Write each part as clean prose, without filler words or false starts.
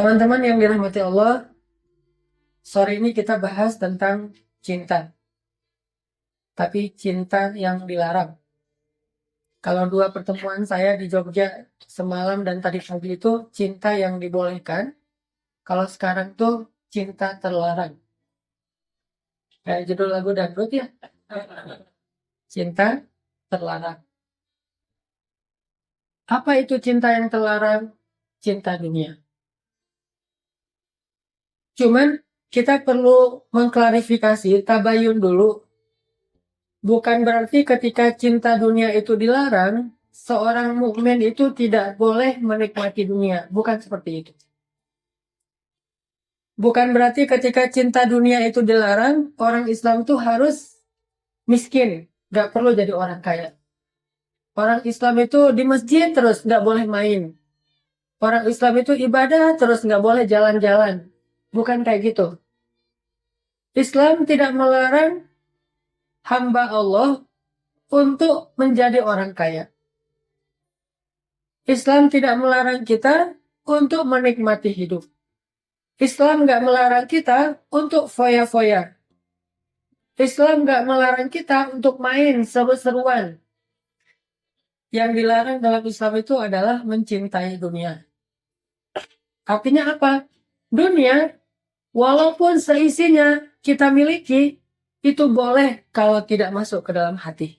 Teman-teman yang dirahmati Allah, sore ini kita bahas tentang cinta. Tapi cinta yang dilarang. Kalau dua pertemuan saya di Jogja semalam dan tadi pagi itu cinta yang dibolehkan. Kalau sekarang tuh cinta terlarang. Kayak judul lagu dangdut ya. Cinta terlarang. Apa itu cinta yang terlarang? Cinta dunia. Cuman kita perlu mengklarifikasi, tabayun dulu. Bukan berarti ketika cinta dunia itu dilarang, seorang mukmin itu tidak boleh menikmati dunia. Bukan seperti itu. Bukan berarti ketika cinta dunia itu dilarang, orang Islam itu harus miskin. Gak perlu jadi orang kaya. Orang Islam itu di masjid terus gak boleh main. Orang Islam itu ibadah terus gak boleh jalan-jalan. Bukan kayak gitu. Islam tidak melarang hamba Allah untuk menjadi orang kaya. Islam tidak melarang kita untuk menikmati hidup. Islam nggak melarang kita untuk foya-foya. Islam nggak melarang kita untuk main seru-seruan. Yang dilarang dalam Islam itu adalah mencintai dunia. Artinya apa? Dunia, walaupun seisinya kita miliki, itu boleh kalau tidak masuk ke dalam hati.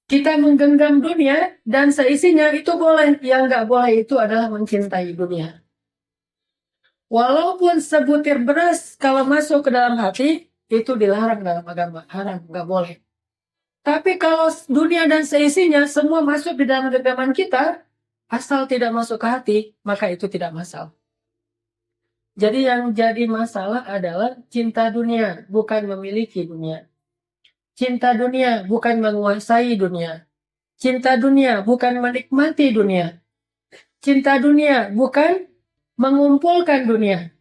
Kita menggenggam dunia dan seisinya itu boleh. Yang nggak boleh itu adalah mencintai dunia. Walaupun sebutir beras kalau masuk ke dalam hati, itu dilarang dalam agama. Haram, nggak boleh. Tapi kalau dunia dan seisinya semua masuk di dalam genggaman kita, asal tidak masuk ke hati, maka itu tidak masalah. Jadi yang jadi masalah adalah cinta dunia, bukan memiliki dunia. Cinta dunia bukan menguasai dunia. Cinta dunia bukan menikmati dunia. Cinta dunia bukan mengumpulkan dunia.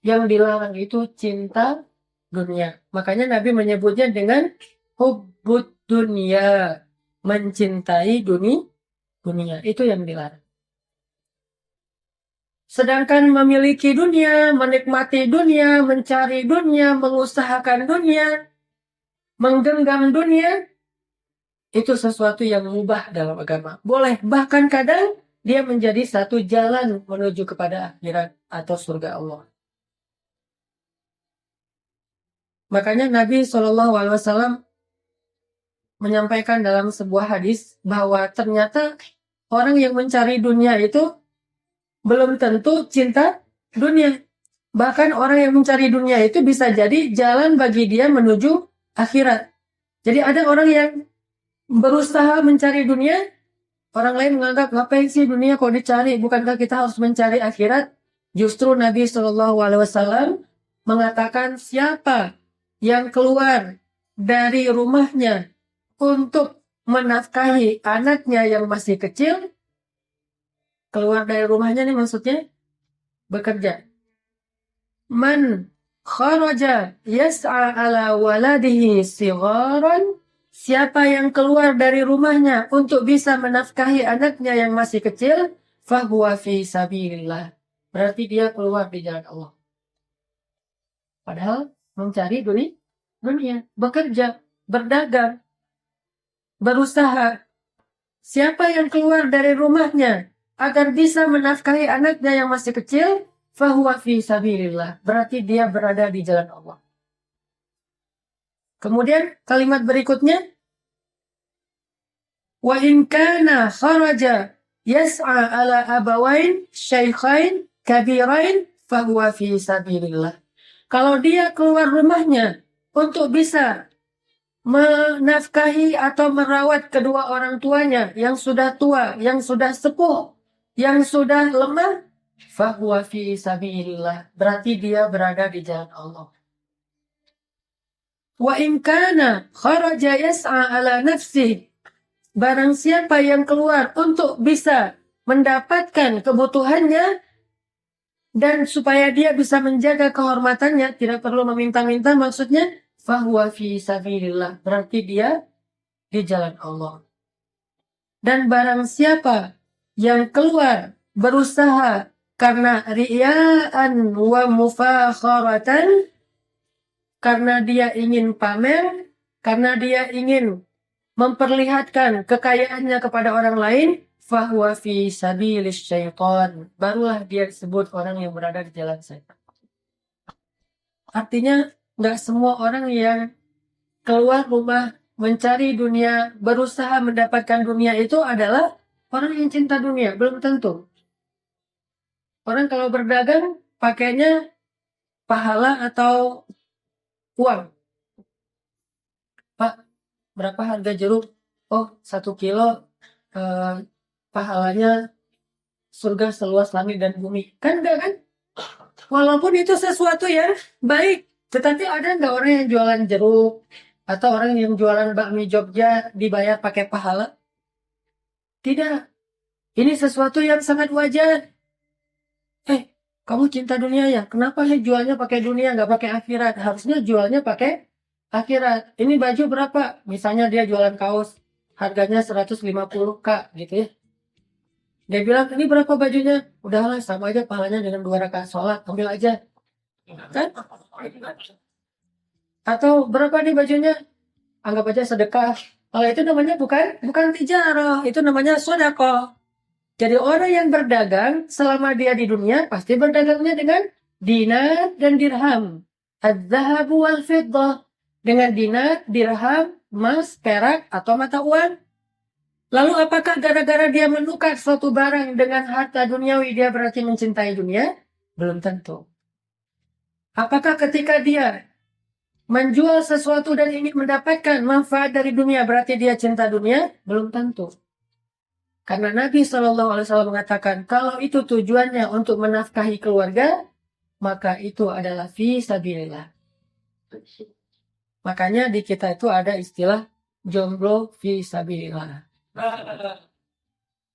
Yang dilarang itu cinta dunia. Makanya Nabi menyebutnya dengan hubbud dunia. Mencintai dunia. Itu yang dilarang. Sedangkan memiliki dunia, menikmati dunia, mencari dunia, mengusahakan dunia, menggenggam dunia, itu sesuatu yang mubah dalam agama. Boleh, bahkan kadang dia menjadi satu jalan menuju kepada akhirat atau surga Allah. Makanya Nabi SAW menyampaikan dalam sebuah hadis bahwa ternyata orang yang mencari dunia itu belum tentu cinta dunia. Bahkan orang yang mencari dunia itu bisa jadi jalan bagi dia menuju akhirat. Jadi ada orang yang berusaha mencari dunia, orang lain menganggap ngapain sih dunia kok dicari? Bukankah kita harus mencari akhirat? Justru Nabi SAW mengatakan siapa yang keluar dari rumahnya untuk menafkahi anaknya yang masih kecil, keluar dari rumahnya nih maksudnya bekerja. Man kharaja yas'a ala waladihi sigharan, siapa yang keluar dari rumahnya untuk bisa menafkahi anaknya yang masih kecil, fahuwa fi sabilillah. Berarti dia keluar di jalan Allah. Padahal mencari dunia, bekerja, berdagang, berusaha. Siapa yang keluar dari rumahnya agar bisa menafkahi anaknya yang masih kecil, fahuwa fi sabilillah. Berarti dia berada di jalan Allah. Kemudian kalimat berikutnya, wa in kana kharaja yas'a ala abawain syaikhain kabirain fahuwa fi sabilillah. Kalau dia keluar rumahnya untuk bisa menafkahi atau merawat kedua orang tuanya yang sudah tua, yang sudah sepuh, yang sudah lemah, fahuwa fi sabilillah. Berarti dia berada di jalan Allah. Wa in kana kharaja yas'a ala nafsihi, barang siapa yang keluar untuk bisa mendapatkan kebutuhannya dan supaya dia bisa menjaga kehormatannya, tidak perlu meminta-minta, maksudnya fahuwa fi sabilillah, berarti dia di jalan Allah. Dan barang siapa yang keluar berusaha karena riya'an wa mufakharatan, karena dia ingin pamer, karena dia ingin memperlihatkan kekayaannya kepada orang lain, fahuwa fi sabilis syaitan, barulah dia disebut orang yang berada di jalan setan. Artinya nggak semua orang yang keluar rumah mencari dunia, berusaha mendapatkan dunia itu adalah orang yang cinta dunia, belum tentu. Orang kalau berdagang pakainya pahala atau uang. Pak, berapa harga jeruk? Oh, 1 kilo, pahalanya surga seluas langit dan bumi. Kan enggak kan? Walaupun itu sesuatu yang baik. Tetapi ada enggak orang yang jualan jeruk? Atau orang yang jualan bakmi Jogja dibayar pakai pahala? Tidak. Ini sesuatu yang sangat wajar. Kamu cinta dunia ya? Kenapa sih jualnya pakai dunia, nggak pakai akhirat? Harusnya jualnya pakai akhirat. Ini baju berapa? Misalnya dia jualan kaos, harganya 150K gitu ya. Dia bilang, ini berapa bajunya? Udahlah, sama aja pahalanya dengan 2 rakaat sholat, ambil aja. Kan? Atau berapa nih bajunya? Anggap aja sedekah. Kalau itu namanya bukan tijarah, itu namanya sedekah. Jadi orang yang berdagang selama dia di dunia pasti berdagangnya dengan dinar dan dirham. Az-zahabu wal fiddah. Dengan dinar, dirham, emas, perak, atau mata uang. Lalu apakah gara-gara dia menukar suatu barang dengan harta duniawi dia berarti mencintai dunia? Belum tentu. Apakah ketika dia menjual sesuatu dan ingin mendapatkan manfaat dari dunia berarti dia cinta dunia? Belum tentu. Karena Nabi SAW mengatakan, kalau itu tujuannya untuk menafkahi keluarga, maka itu adalah fi sabilillah. Makanya di kita itu ada istilah jomblo fi sabilillah.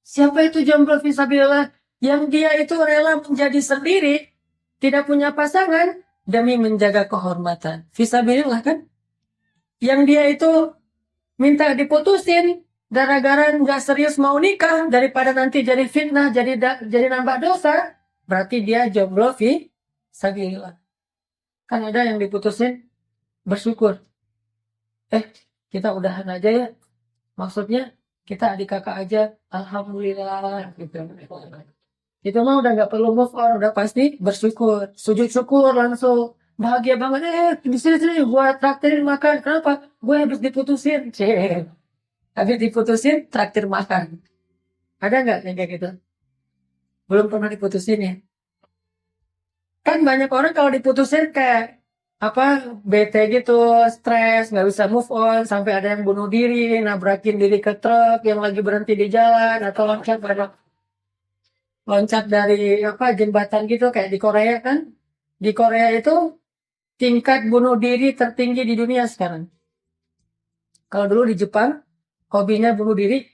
Siapa itu jomblo fi sabilillah? Yang dia itu rela menjadi sendiri, tidak punya pasangan, demi menjaga kehormatan. Fi sabilillah kan? Yang dia itu minta diputusin, gara-gara nggak serius mau nikah, daripada nanti jadi fitnah, jadi nambah dosa, berarti dia jomblo fi sabilillah. Kan ada yang diputusin bersyukur. Kita udahan aja ya. Maksudnya kita adik kakak aja, alhamdulillah gitu. Itu mah udah nggak perlu move on, udah pasti bersyukur, sujud syukur langsung. Bahagia banget, di sini gua traktirin makan. Kenapa? Gue habis diputusin. Habis diputusin, traktir makan. Ada nggak yang kayak gitu? Belum pernah diputusin ya? Kan banyak orang kalau diputusin kayak bete gitu, stres, nggak bisa move on, sampai ada yang bunuh diri, nabrakin diri ke truk yang lagi berhenti di jalan, atau loncat dari jembatan gitu kayak di Korea kan? Di Korea itu tingkat bunuh diri tertinggi di dunia sekarang. Kalau dulu di Jepang hobinya bunuh diri,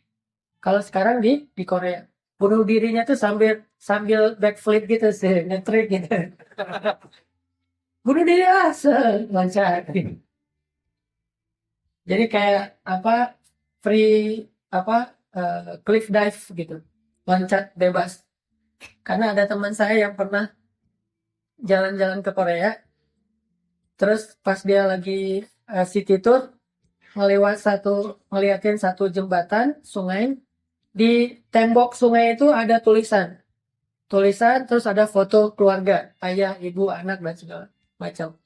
kalau sekarang di Korea bunuh dirinya tuh sambil backflip gitu sih, ngetrik gitu. Bunuh diri lah, loncat. Jadi kayak free cliff dive gitu, loncat bebas. Karena ada teman saya yang pernah jalan-jalan ke Korea, terus pas dia lagi city tour, ngeliatin satu jembatan sungai. Di tembok sungai itu ada tulisan, terus ada foto keluarga, ayah, ibu, anak, dan segala macam.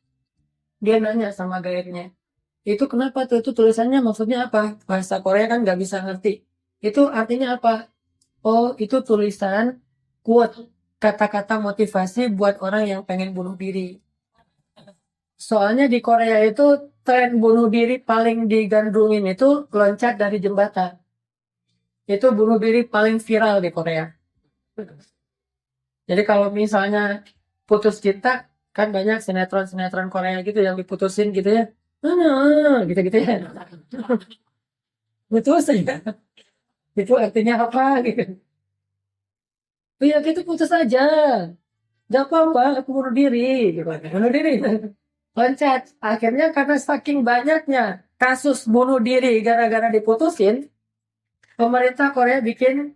Dia nanya sama guide-nya, itu kenapa tuh? Itu tulisannya maksudnya apa? Bahasa Korea kan nggak bisa ngerti. Itu artinya apa? Oh, itu tulisan quote, kata-kata motivasi buat orang yang pengen bunuh diri. Soalnya di Korea itu tren bunuh diri paling digandrungin itu loncat dari jembatan. Itu bunuh diri paling viral di Korea. Jadi kalau misalnya putus cinta, kan banyak sinetron-sinetron Korea gitu yang diputusin gitu ya. Gitu-gitu ya. Putus aja. Itu artinya apa gitu. Ya gitu putus aja. Gak apa-apa, aku bunuh diri. Gitu. Bunuh diri. Loncat. Akhirnya karena saking banyaknya kasus bunuh diri gara-gara diputusin, pemerintah Korea bikin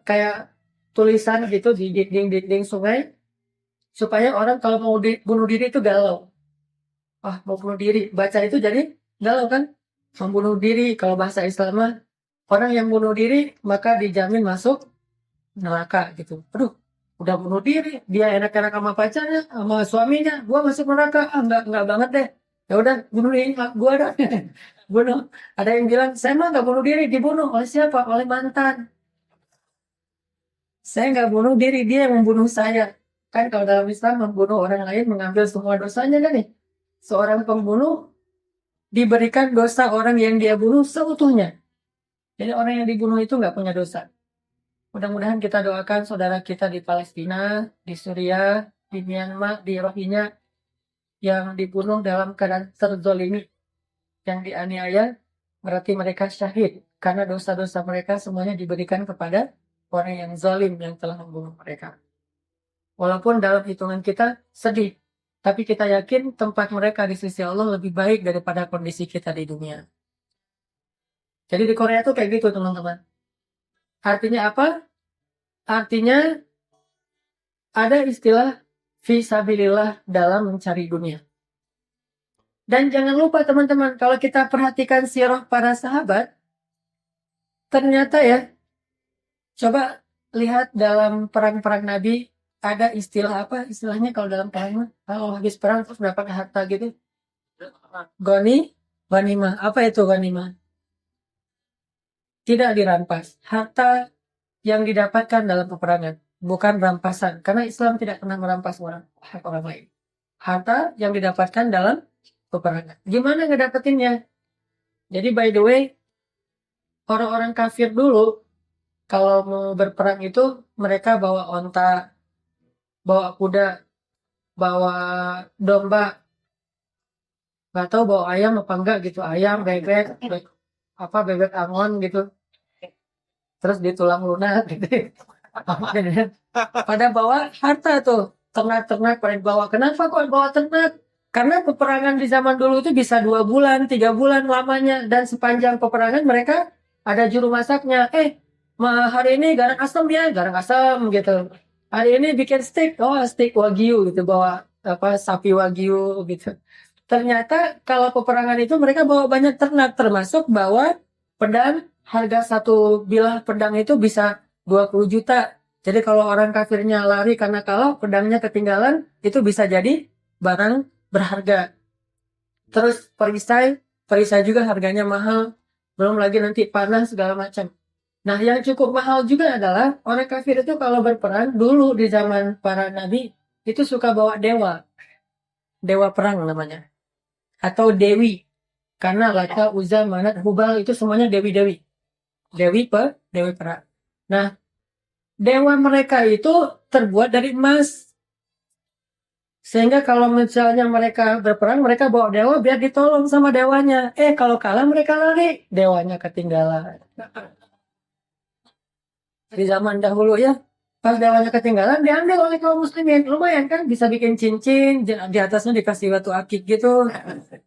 kayak tulisan gitu di dinding-dinding sungai supaya orang kalau mau bunuh diri itu galau. Ah, mau bunuh diri, baca itu jadi galau kan? Membunuh diri kalau bahasa Islam mah, orang yang bunuh diri maka dijamin masuk neraka gitu. Aduh, udah bunuh diri, dia enak-enak sama pacarnya, sama suaminya, gua masuk neraka, enggak banget deh. Ya udah bunuh diri, gua ada bunuh. Ada yang bilang saya mah nggak bunuh diri, dibunuh oleh siapa? Oleh mantan. Saya nggak bunuh diri, dia yang membunuh saya. Kan kalau dalam Islam membunuh orang lain mengambil semua dosanya kan nih. Seorang pembunuh diberikan dosa orang yang dia bunuh seutuhnya. Jadi orang yang dibunuh itu nggak punya dosa. Mudah-mudahan kita doakan saudara kita di Palestina, di Suriah, di Myanmar, di Rohingya yang dibunuh dalam keadaan terzolimi, yang dianiaya, berarti mereka syahid karena dosa-dosa mereka semuanya diberikan kepada orang yang zalim yang telah membunuh mereka. Walaupun dalam hitungan kita sedih, tapi kita yakin tempat mereka di sisi Allah lebih baik daripada kondisi kita di dunia. Jadi di Korea tuh kayak gitu teman-teman. Artinya apa? Artinya ada istilah fisabilillah dalam mencari dunia. Dan jangan lupa teman-teman, kalau kita perhatikan sirah para sahabat, ternyata ya, coba lihat dalam perang-perang Nabi, ada istilah apa? Istilahnya kalau dalam perang, kalau habis perang terus dapat harta gitu. Ghanimah. Apa itu ghanimah? Tidak dirampas. Harta yang didapatkan dalam peperangan, bukan rampasan. Karena Islam tidak pernah merampas hak orang lain. Harta yang didapatkan dalam peperangan. Gimana ngedapetinnya? Jadi by the way, orang-orang kafir dulu, kalau mau berperang itu, mereka bawa onta, bawa kuda, bawa domba, nggak tahu bawa ayam apa enggak gitu, ayam, bebek angon gitu, terus di tulang lunak gitu. Pada bawa harta tuh, ternak-ternak pada bawa. Kenapa kok bawa ternak? Karena peperangan di zaman dulu itu bisa 2 bulan, 3 bulan lamanya, dan sepanjang peperangan mereka ada juru masaknya. Hari ini garang asam ya, garang asam gitu. Hari ini bikin steak, steak wagyu gitu, bawa apa sapi wagyu gitu. Ternyata kalau peperangan itu mereka bawa banyak ternak, termasuk bawa pedang. Harga satu bilah pedang itu bisa 20 juta. Jadi kalau orang kafirnya lari karena kalah, pedangnya ketinggalan, itu bisa jadi barang berharga. Terus perisai juga harganya mahal. Belum lagi nanti panah segala macam. Nah, yang cukup mahal juga adalah orang kafir itu kalau berperang dulu di zaman para nabi itu suka bawa dewa. Dewa perang namanya. Atau dewi. Karena Lata, Uzza, Manat, Hubal itu semuanya dewi-dewi. Dewi perang. Nah, dewa mereka itu terbuat dari emas. Sehingga kalau misalnya mereka berperang, mereka bawa dewa biar ditolong sama dewanya. Kalau kalah mereka lari, dewanya ketinggalan. Di zaman dahulu ya, pas dewanya ketinggalan, diambil oleh kaum muslimin. Lumayan kan, bisa bikin cincin, di atasnya dikasih batu akik gitu.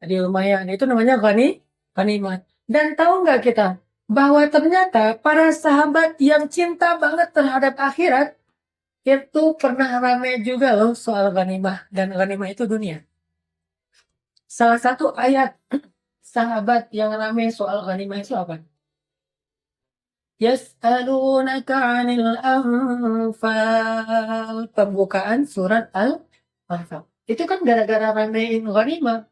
Jadi lumayan, itu namanya ghanimah. Dan tahu nggak kita, bahwa ternyata para sahabat yang cinta banget terhadap akhirat, itu pernah rame juga loh soal ghanimah. Dan ghanimah itu dunia. Salah satu ayat sahabat yang rame soal ghanimah itu apa? Yas'alunaka 'anil anfal. Pembukaan surat Al-Anfal. Itu kan gara-gara ramein ghanimah.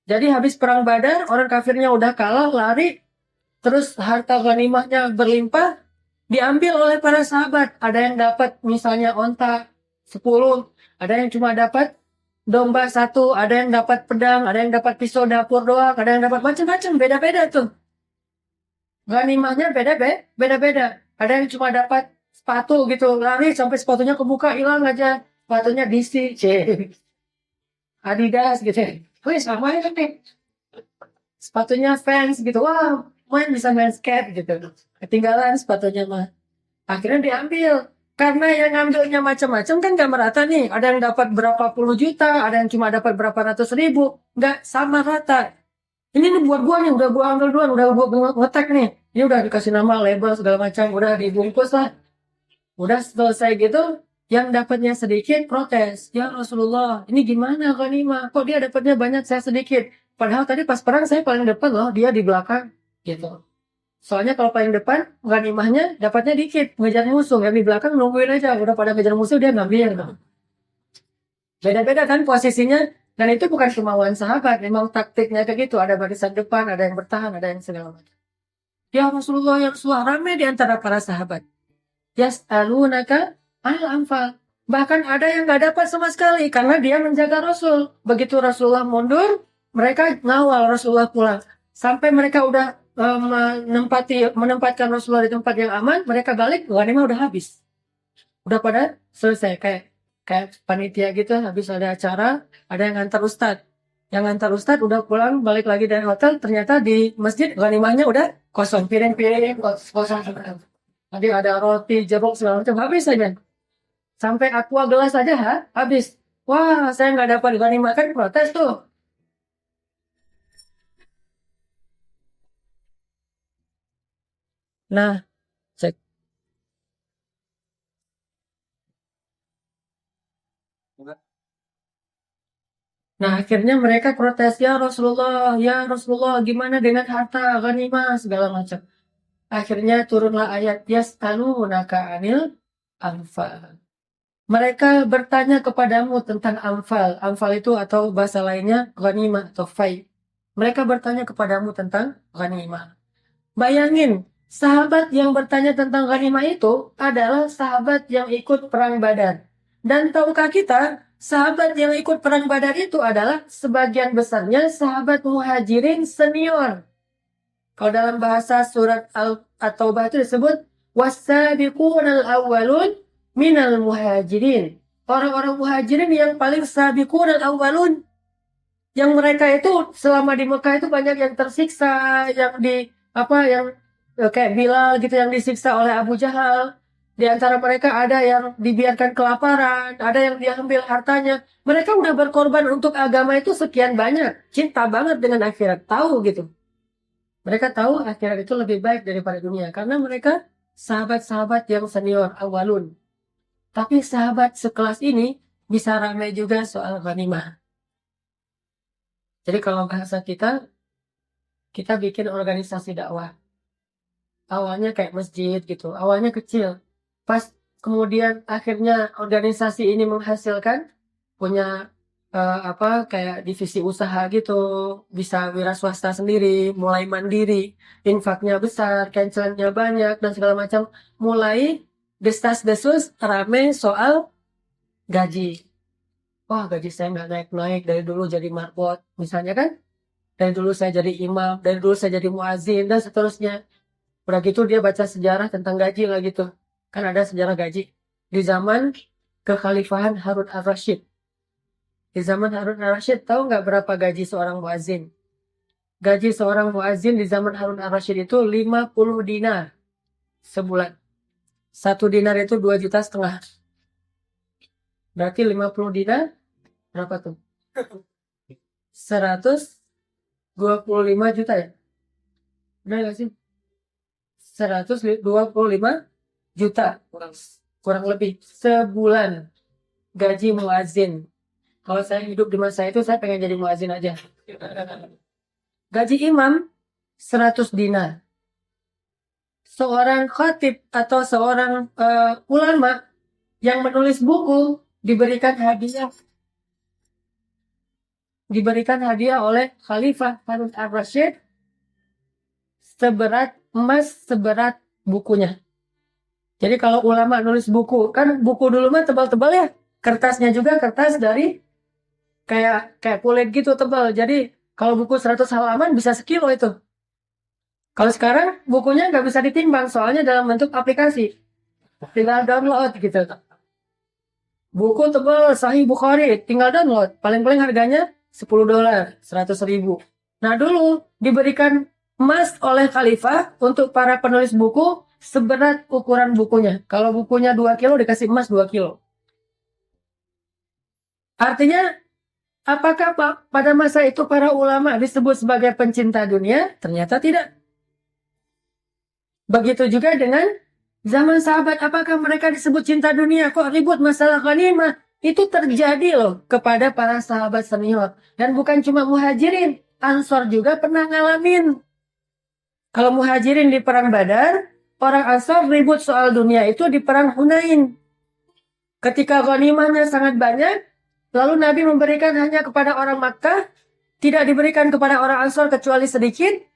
Jadi habis perang Badar, orang kafirnya udah kalah, lari. Terus harta ghanimahnya berlimpah, diambil oleh para sahabat. Ada yang dapat misalnya onta 10, ada yang cuma dapat domba 1, ada yang dapat pedang, ada yang dapat pisau dapur doang, ada yang dapat macam-macam, beda-beda tuh. Ghanimahnya beda-beda. Ada yang cuma dapat sepatu gitu, lari sampai sepatunya kebuka, hilang aja. Sepatunya DC, Adidas gitu. Wih, sama ya nih. Sepatunya Vans gitu, wah, main bisa main skate gitu. Ketinggalan sepatunya mah. Akhirnya diambil. Karena yang ngambilnya macam-macam kan gak merata nih. Ada yang dapat berapa puluh juta, ada yang cuma dapat berapa ratus ribu. Gak sama rata. Ini nih buat gua nih, udah gua ambil duluan, udah gua ngetek nih. Ini udah dikasih nama, label, segala macam, udah dibungkus lah. Udah selesai gitu, yang dapatnya sedikit protes. Ya Rasulullah, ini gimana ghanimah? Kok dia dapatnya banyak, saya sedikit? Padahal tadi pas perang saya paling depan loh, dia di belakang. Gitu. Soalnya kalau paling depan, ghanimahnya dapatnya dikit. Ngejar musuh, yang di belakang nungguin aja. Udah pada ngejar musuh, dia ngambil. Beda-beda kan posisinya. Dan itu bukan kemauan sahabat. Memang taktiknya kayak gitu. Ada barisan depan, ada yang bertahan, ada yang segala macam. Ya Rasulullah, yang suara ramai di antara para sahabat. Yas'alunaka al-anfal. Bahkan ada yang nggak dapat sama sekali karena dia menjaga Rasul. Begitu Rasulullah mundur, mereka ngawal Rasulullah pulang. Sampai mereka udah menempatkan Rasulullah di tempat yang aman, mereka balik, ghanimah udah habis. Udah pada selesai kayak panitia gitu, habis ada acara, ada yang ngantar ustadz. Yang ngantar ustadz udah pulang balik lagi dari hotel, ternyata di masjid ghanimahnya udah kosong, piring-piring kosong. Tadi ada roti, jeruk segala macam habis saja. Sampai aqua gelas aja habis. Wah, saya nggak dapat ghanimah, kan protes tuh. Nah, cek. Nah, akhirnya mereka protes, ya Rasulullah, gimana dengan harta ghanimah segala macam. Akhirnya turunlah ayat yas'alunaka anil anfal. Mereka bertanya kepadamu tentang anfal. Anfal itu atau bahasa lainnya ghanimah atau fai. Mereka bertanya kepadamu tentang ghanimah. Bayangin, sahabat yang bertanya tentang ghanimah itu adalah sahabat yang ikut perang Badar. Dan tahukah kita, sahabat yang ikut perang Badar itu adalah sebagian besarnya sahabat muhajirin senior. Kalau dalam bahasa surat At-Taubah itu disebut was-sabiqunal awwalun minal muhajirin. Orang-orang muhajirin yang paling sabiqunal awwalun. Yang mereka itu selama di Mekah itu banyak yang tersiksa, yang di apa yang kayak Bilal gitu yang disiksa oleh Abu Jahal. Di antara mereka ada yang dibiarkan kelaparan, ada yang diambil hartanya. Mereka udah berkorban untuk agama itu sekian banyak, cinta banget dengan akhirat, tahu gitu. Mereka tahu akhirat itu lebih baik daripada dunia karena mereka sahabat-sahabat yang senior awalun. Tapi sahabat sekelas ini bisa ramai juga soal ghanimah. Jadi kalau bahasa kita bikin organisasi dakwah. Awalnya kayak masjid gitu, awalnya kecil. Pas kemudian akhirnya organisasi ini menghasilkan punya apa kayak divisi usaha gitu, bisa wira swasta sendiri, mulai mandiri, infaknya besar, cancelannya banyak dan segala macam. Mulai desas-desus rame soal gaji. Wah, gaji saya nggak naik-naik dari dulu jadi marbot, misalnya kan. Dari dulu saya jadi imam, dari dulu saya jadi muazin dan seterusnya. Udah gitu dia baca sejarah tentang gaji lah gitu. Kan ada sejarah gaji. Di zaman kekhalifahan Harun al-Rashid. Di zaman Harun al-Rashid tahu nggak berapa gaji seorang muazin? Gaji seorang muazin di zaman Harun al-Rashid itu 50 dinar sebulan. Satu dinar itu 2,5 juta. Berarti 50 dinar berapa tuh? 125 juta ya? Benar nggak sih? 125 juta kurang lebih sebulan gaji muazin. Kalau saya hidup di masa itu saya pengen jadi muazin aja. Gaji imam 100 dinar. Seorang khatib atau seorang ulama yang menulis buku diberikan hadiah oleh Khalifah Harun al-Rashid seberat bukunya. Jadi kalau ulama nulis buku, kan buku dulu mah tebal-tebal ya. Kertasnya juga kertas dari kayak kulit gitu tebal. Jadi kalau buku 100 halaman bisa sekilo itu. Kalau sekarang bukunya nggak bisa ditimbang soalnya dalam bentuk aplikasi. Tinggal download gitu. Buku tebal Sahih Bukhari tinggal download. Paling-paling harganya $10, 100.000. Nah dulu diberikan emas oleh khalifah untuk para penulis buku seberat ukuran bukunya. Kalau bukunya 2 kilo dikasih emas 2 kilo. Artinya apakah pada masa itu para ulama disebut sebagai pencinta dunia? Ternyata tidak. Begitu juga dengan Zaman sahabat, apakah mereka disebut cinta dunia? Kok ribut masalah ghanimah? Itu terjadi loh kepada para sahabat senior. Dan bukan cuma muhajirin, Ansor juga pernah ngalamin. Kalau muhajirin di perang Badar, orang Ansor ribut soal dunia itu di perang Hunain. Ketika ghanimahnya sangat banyak, lalu Nabi memberikan hanya kepada orang Makkah, tidak diberikan kepada orang Ansor kecuali sedikit.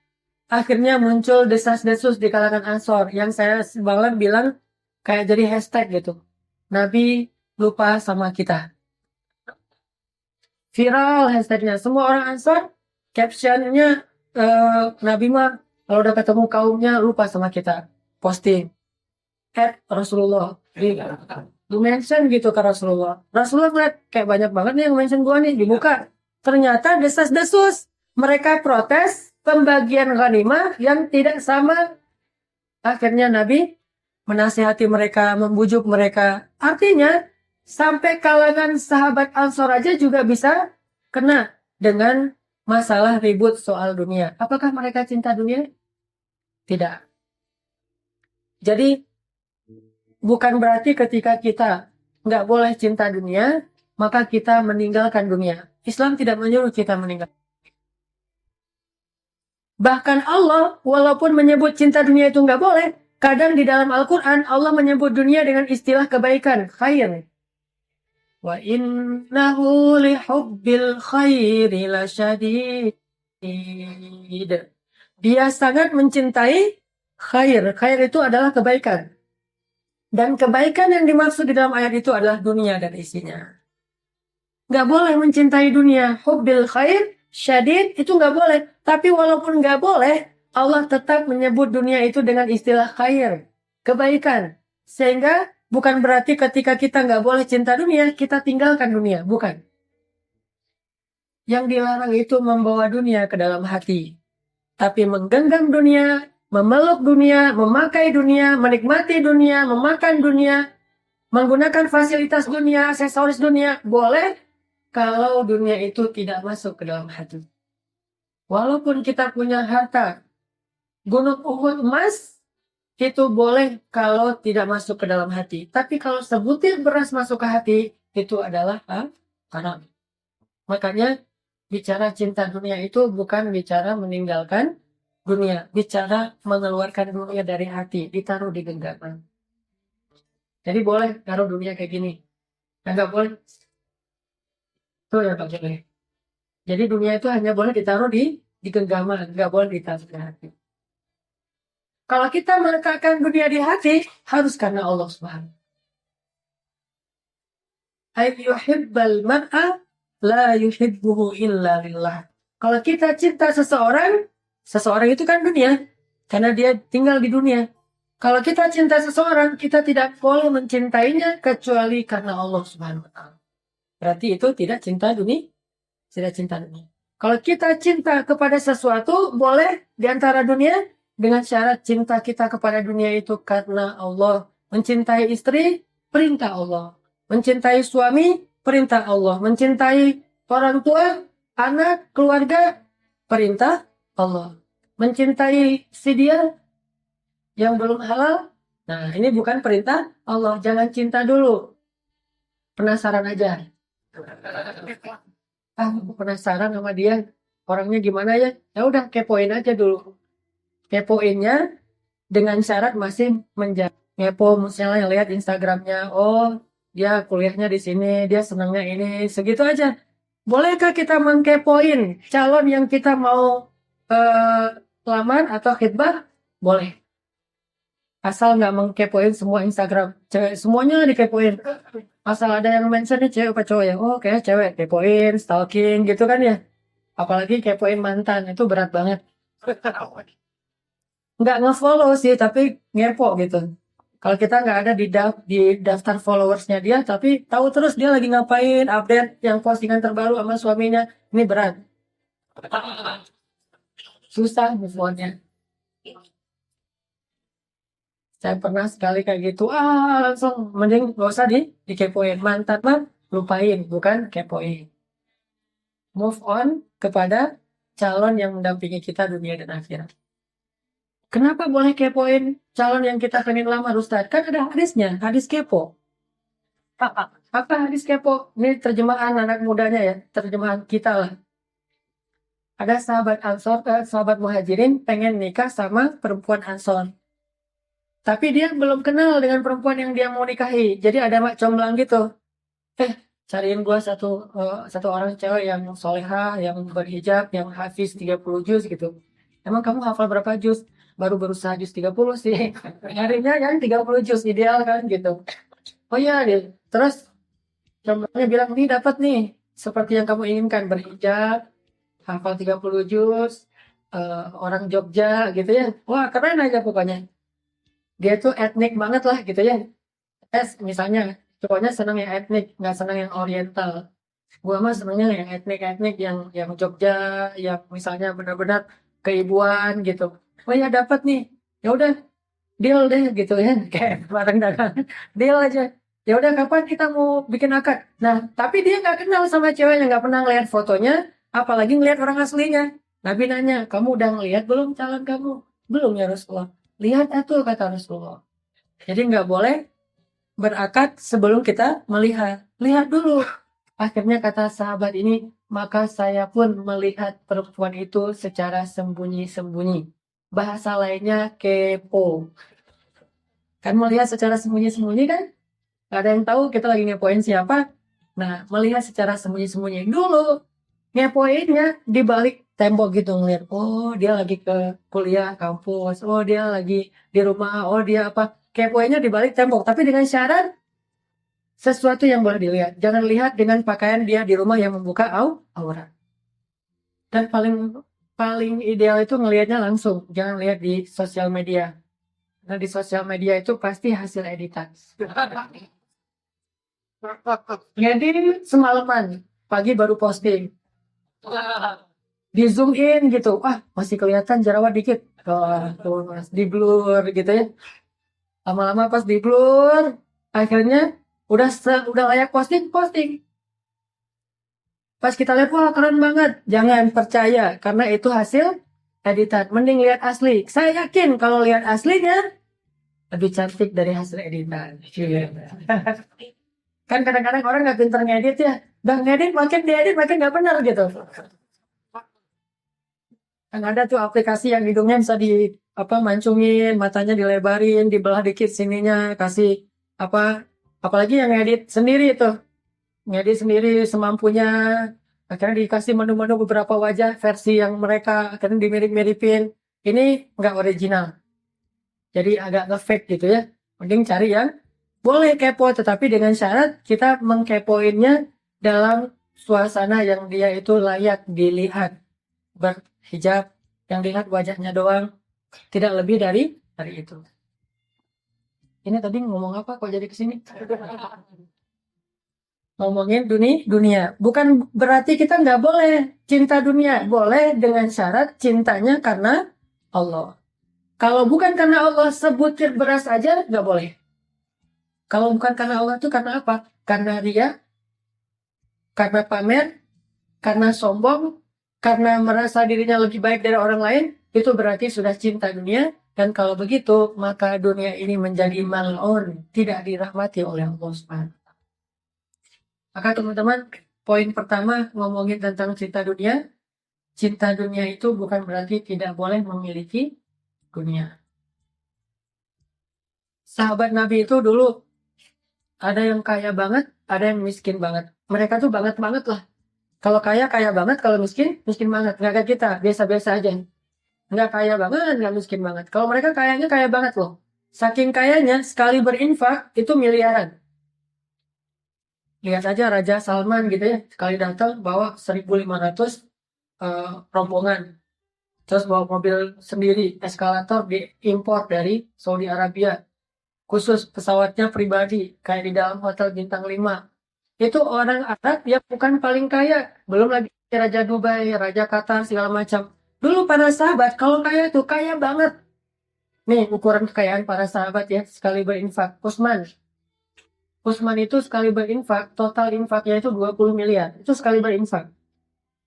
Akhirnya muncul desas-desus di kalangan Ansor yang saya semalam bilang kayak jadi hashtag gitu. Nabi lupa sama kita. Viral hashtagnya. Semua orang Ansor captionnya Nabi mah kalau udah ketemu kaumnya lupa sama kita. Posting. Rasulullah. Lu mention gitu ke Rasulullah. Rasulullah ngeliat kayak banyak banget nih yang mention gua nih. Dibuka. Ternyata desas-desus. Mereka protes pembagian ghanimah yang tidak sama. Akhirnya Nabi menasihati mereka, membujuk mereka. Artinya, sampai kalangan sahabat Ansor aja juga bisa kena dengan masalah ribut soal dunia. Apakah mereka cinta dunia? Tidak. Jadi, bukan berarti ketika kita nggak boleh cinta dunia, maka kita meninggalkan dunia. Islam tidak menyuruh kita meninggalkan. Bahkan Allah, walaupun menyebut cinta dunia itu nggak boleh, kadang di dalam Al-Quran, Allah menyebut dunia dengan istilah kebaikan, khair. Wa innahu lihubbil khairi lasyadid. Dia sangat mencintai khair. Khair itu adalah kebaikan. Dan kebaikan yang dimaksud di dalam ayat itu adalah dunia dan isinya. Nggak boleh mencintai dunia. Hubbil khair, syadid, itu nggak boleh. Tapi walaupun nggak boleh, Allah tetap menyebut dunia itu dengan istilah khair. Kebaikan. Sehingga bukan berarti ketika kita nggak boleh cinta dunia, kita tinggalkan dunia. Bukan. Yang dilarang itu membawa dunia ke dalam hati. Tapi menggenggam dunia, memeluk dunia, memakai dunia, menikmati dunia, memakan dunia, menggunakan fasilitas dunia, aksesoris dunia, boleh kalau dunia itu tidak masuk ke dalam hati. Walaupun kita punya harta, gunung Uhud emas, itu boleh kalau tidak masuk ke dalam hati. Tapi kalau sebutir beras masuk ke hati, itu adalah haram. Makanya bicara cinta dunia itu bukan bicara meninggalkan dunia, bicara mengeluarkan dunia dari hati, ditaruh di genggaman. Jadi boleh taruh dunia kayak gini, nggak boleh. Itu ya Pak boleh. Jadi dunia itu hanya boleh ditaruh di genggaman, nggak boleh ditaruh di hati. Kalau kita meletakkan dunia di hati, harus karena Allah Subhanahu. Ayyuhibbal mar'a la yuhibbuhu illa lillah. Kalau kita cinta seseorang, seseorang itu kan dunia, karena dia tinggal di dunia. Kalau kita cinta seseorang, kita tidak boleh mencintainya kecuali karena Allah Subhanahu wa taala. Berarti itu tidak cinta dunia, tidak cinta dunia. Kalau kita cinta kepada sesuatu, boleh di antara dunia dengan syarat cinta kita kepada dunia itu karena Allah. Mencintai istri, perintah Allah. Mencintai suami, perintah Allah. Mencintai orang tua, anak, keluarga, perintah Allah. Mencintai si dia yang belum halal, nah ini bukan perintah Allah. Jangan cinta dulu. Penasaran aja. Aku penasaran sama dia. Orangnya gimana ya? Ya udah kepoin aja dulu. Kepoinnya dengan syarat masih menjaga. Ngepo misalnya lihat Instagramnya. Oh, dia kuliahnya di sini, dia senangnya ini, segitu aja. Bolehkah kita mengkepoin calon yang kita mau lamar atau khidbah? Boleh. Asal nggak mengkepoin semua Instagram. Cewek semuanya dikepoin. Asal ada yang mentionnya cewek apa cowok ya. Oh kayak cewek kepoin, stalking gitu kan ya. Apalagi kepoin mantan. Itu berat banget. Nggak nge-follow sih, tapi ngepo gitu. Kalau kita nggak ada di daftar followersnya dia, tapi tahu terus dia lagi ngapain, update yang postingan terbaru sama suaminya. Ini berat. Susah move on-nya. Saya pernah sekali kayak gitu, langsung mending gak usah dikepoin. Mantan mah lupain, bukan kepoin. Move on kepada calon yang mendampingi kita dunia dan akhirat. Kenapa boleh kepoin calon yang kita pengen lamar Ustaz? Kan ada hadisnya, hadis kepo. Apa hadis kepo? Ini terjemahan anak mudanya ya, terjemahan kita lah. Ada sahabat Ansor, sahabat Muhajirin pengen nikah sama perempuan Ansor. Tapi dia belum kenal dengan perempuan yang dia mau nikahi. Jadi ada mak comblang gitu. Cariin gua satu orang cewek yang solehah, yang berhijab, yang hafiz 30 juz gitu. Emang kamu hafal berapa juz? Baru berusaha juz 30 sih. Nyarinya yang 30 juz ideal kan gitu. Oh iya, terus comblangnya bilang, nih dapat nih. Seperti yang kamu inginkan, berhijab, hafal 30 juz, orang Jogja gitu ya. Wah keren aja pokoknya. Dia tuh etnik banget lah gitu ya. Misalnya cowoknya senang yang etnik, nggak senang yang oriental. Gua mah senangnya yang etnik-etnik, yang Jogja, yang misalnya benar-benar keibuan gitu. Oh ya dapat nih. Ya udah, deal deh gitu ya. Kayak bareng dagang. Deal aja. Ya udah kapan kita mau bikin akad? Nah, tapi dia nggak kenal sama ceweknya, nggak pernah ngeliat fotonya, apalagi ngeliat orang aslinya. Nabi nanya, kamu udah ngeliat belum calon kamu? Belum ya Rasulullah. Lihat atuh kata Rasulullah. Jadi nggak boleh berakad sebelum kita melihat. Lihat dulu. Akhirnya kata sahabat ini, maka saya pun melihat perempuan itu secara sembunyi-sembunyi. Bahasa lainnya kepo. Kan melihat secara sembunyi-sembunyi kan? Gak ada yang tahu kita lagi ngepoin siapa. Nah, melihat secara sembunyi-sembunyi dulu. Ngepoinnya di balik tembok gitu ngeliat. Oh, dia lagi ke kuliah kampus. Oh, dia lagi di rumah. Oh, dia apa? Kepoinnya di balik tembok. Tapi dengan syarat sesuatu yang boleh dilihat. Jangan lihat dengan pakaian dia di rumah yang membuka aurat. Dan paling ideal itu ngelihatnya langsung. Jangan lihat di sosial media. Nah, di sosial media itu pasti hasil editan. Jadi semalaman, pagi baru posting. Di zoom in gitu. Wah, masih kelihatan jerawat dikit. Tuh, di blur gitu ya. Lama-lama pas di blur, akhirnya udah layak posting. Pas kita lihat, wah keren banget. Jangan percaya, karena itu hasil editan. Mending lihat asli. Saya yakin kalau lihat aslinya, lebih cantik dari hasil editan. Kan kadang-kadang orang nggak pinter ngedit ya. Udah ngedit, makin diedit, makin nggak benar gitu. Kan ada tuh aplikasi yang hidungnya bisa mancungin, matanya dilebarin, dibelah dikit sininya, kasih apalagi yang ngedit sendiri itu. Ngedit sendiri semampunya, akhirnya dikasih menu-menu beberapa wajah versi yang mereka akhirnya dimirip-miripin. Ini nggak original, jadi agak nge-fake gitu ya. Mending cari yang boleh kepo, tetapi dengan syarat kita mengkepoinnya dalam suasana yang dia itu layak dilihat. Berhijab, yang dilihat wajahnya doang, tidak lebih dari itu. Ini tadi ngomong apa kok jadi kesini? Ngomongin dunia. Bukan berarti kita nggak boleh cinta dunia. Boleh dengan syarat cintanya karena Allah. Kalau bukan karena Allah, sebutir beras aja nggak boleh. Kalau bukan karena Allah itu karena apa? Karena ria, karena pamer, karena sombong, karena merasa dirinya lebih baik dari orang lain, itu berarti sudah cinta dunia. Dan kalau begitu, maka dunia ini menjadi mal'un, tidak dirahmati oleh Allah Subhanahu. Maka teman-teman, poin pertama ngomongin tentang cinta dunia. Cinta dunia itu bukan berarti tidak boleh memiliki dunia. Sahabat Nabi itu dulu ada yang kaya banget, ada yang miskin banget. Mereka tuh banget lah. Kalau kaya banget, kalau miskin banget. Nggak kayak kita, biasa-biasa aja. Nggak kaya banget, nggak miskin banget. Kalau mereka kayanya kaya banget loh. Saking kayanya, sekali berinfak, itu miliaran. Lihat aja Raja Salman gitu ya, sekali datang bawa 1.500 rombongan. Terus bawa mobil sendiri, eskalator diimpor dari Saudi Arabia. Khusus pesawatnya pribadi, kayak di dalam hotel bintang 5. Itu orang Arab yang bukan paling kaya. Belum lagi Raja Dubai, Raja Qatar, segala macam. Dulu para sahabat, kalau kaya tuh kaya banget. Nih ukuran kekayaan para sahabat ya, sekali berinfak. Utsman itu sekali berinfak, total infaknya itu 20 miliar. Itu sekali berinfak.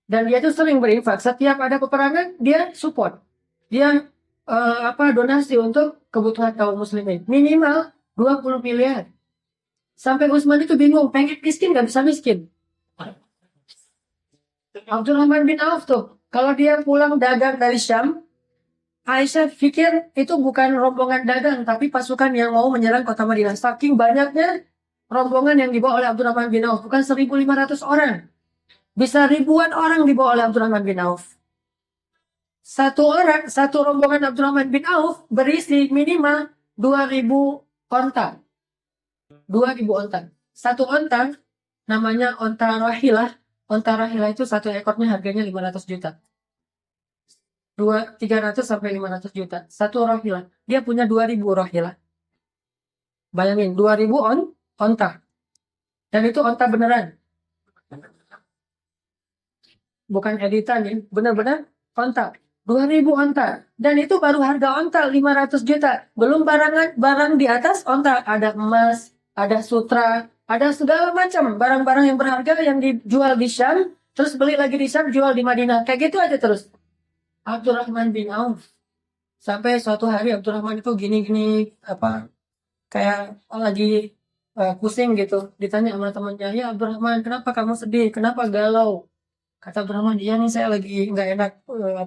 Dan dia tuh sering berinfak. Setiap ada peperangan, dia support. Dia donasi untuk kebutuhan kaum muslimin. Minimal 20 miliar. Sampai Utsman itu bingung, pengen miskin nggak bisa miskin. Abdurrahman bin Auf tuh, kalau dia pulang dagang dari Syam, Aisyah pikir itu bukan rombongan dagang, tapi pasukan yang mau menyerang kota Madinah. Saking banyaknya rombongan yang dibawa oleh Abdurrahman bin Auf, bukan 1.500 orang. Bisa ribuan orang dibawa oleh Abdurrahman bin Auf. Satu rombongan Abdurrahman bin Auf berisi minimal 2.000 onta. 2.000 onta. Satu onta namanya onta rahilah. Onta rahilah itu satu ekornya harganya 500 juta. 300 sampai 500 juta. Satu rahilah. Dia punya 2.000 rahilah. Bayangin, 2.000 onta. Dan itu onta beneran. Bukan editan ya. Benar-benar onta. 2.000 onta. Dan itu baru harga onta 500 juta. Belum barang di atas onta. Ada emas, ada sutra, ada segala macam barang-barang yang berharga yang dijual di Syam, terus beli lagi di Syam, jual di Madinah. Kayak gitu aja terus. Abdurrahman bin Auf. Sampai suatu hari Abdurrahman itu gini-gini kayak lagi pusing gitu. Ditanya sama temannya, "Ya Abdurrahman, kenapa kamu sedih? Kenapa galau?" Kata Abdurrahman, "Iya nih saya lagi nggak enak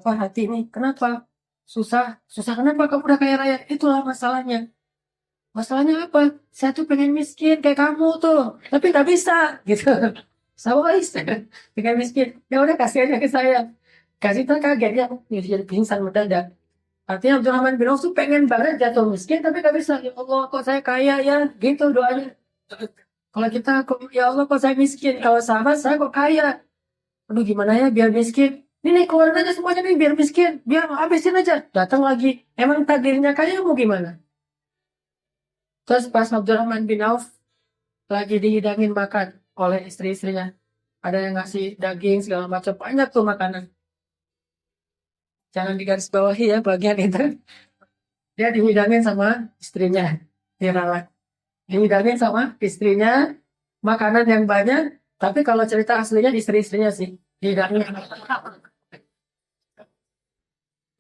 hati nih. Kenapa? Susah. Susah kenapa? Kamu udah kaya raya." "Itulah masalahnya." "Masalahnya apa?" "Saya tuh pengen miskin kayak kamu tuh, tapi nggak bisa." Gitu. Sama bisa pengen miskin. Ya udah kasih aja ke saya. Kasih tuh kaget ya, jadi pingsan mendadak. Artinya Abdurrahman bin Auf tuh pengen banget jatuh miskin, tapi nggak bisa. "Ya Allah, kok saya kaya ya?" Gitu doanya. Kalau kita, "Ya Allah, kok saya miskin?" Kalau sahabat, "Saya kok kaya?" "Aduh gimana ya biar miskin?" "Ini keluarganya semuanya nih biar miskin, biar habisin aja." Datang lagi, "Emang takdirnya kaya mau gimana?" Terus pas Abdurrahman bin Auf lagi dihidangin makan oleh istri-istrinya, ada yang ngasih daging segala macam, banyak tuh makanan. Jangan digarisbawahi ya bagian itu. Dia dihidangin sama istrinya, diralat. Dihidangin sama istrinya, makanan yang banyak, tapi kalau cerita aslinya istri-istrinya sih dihidangin.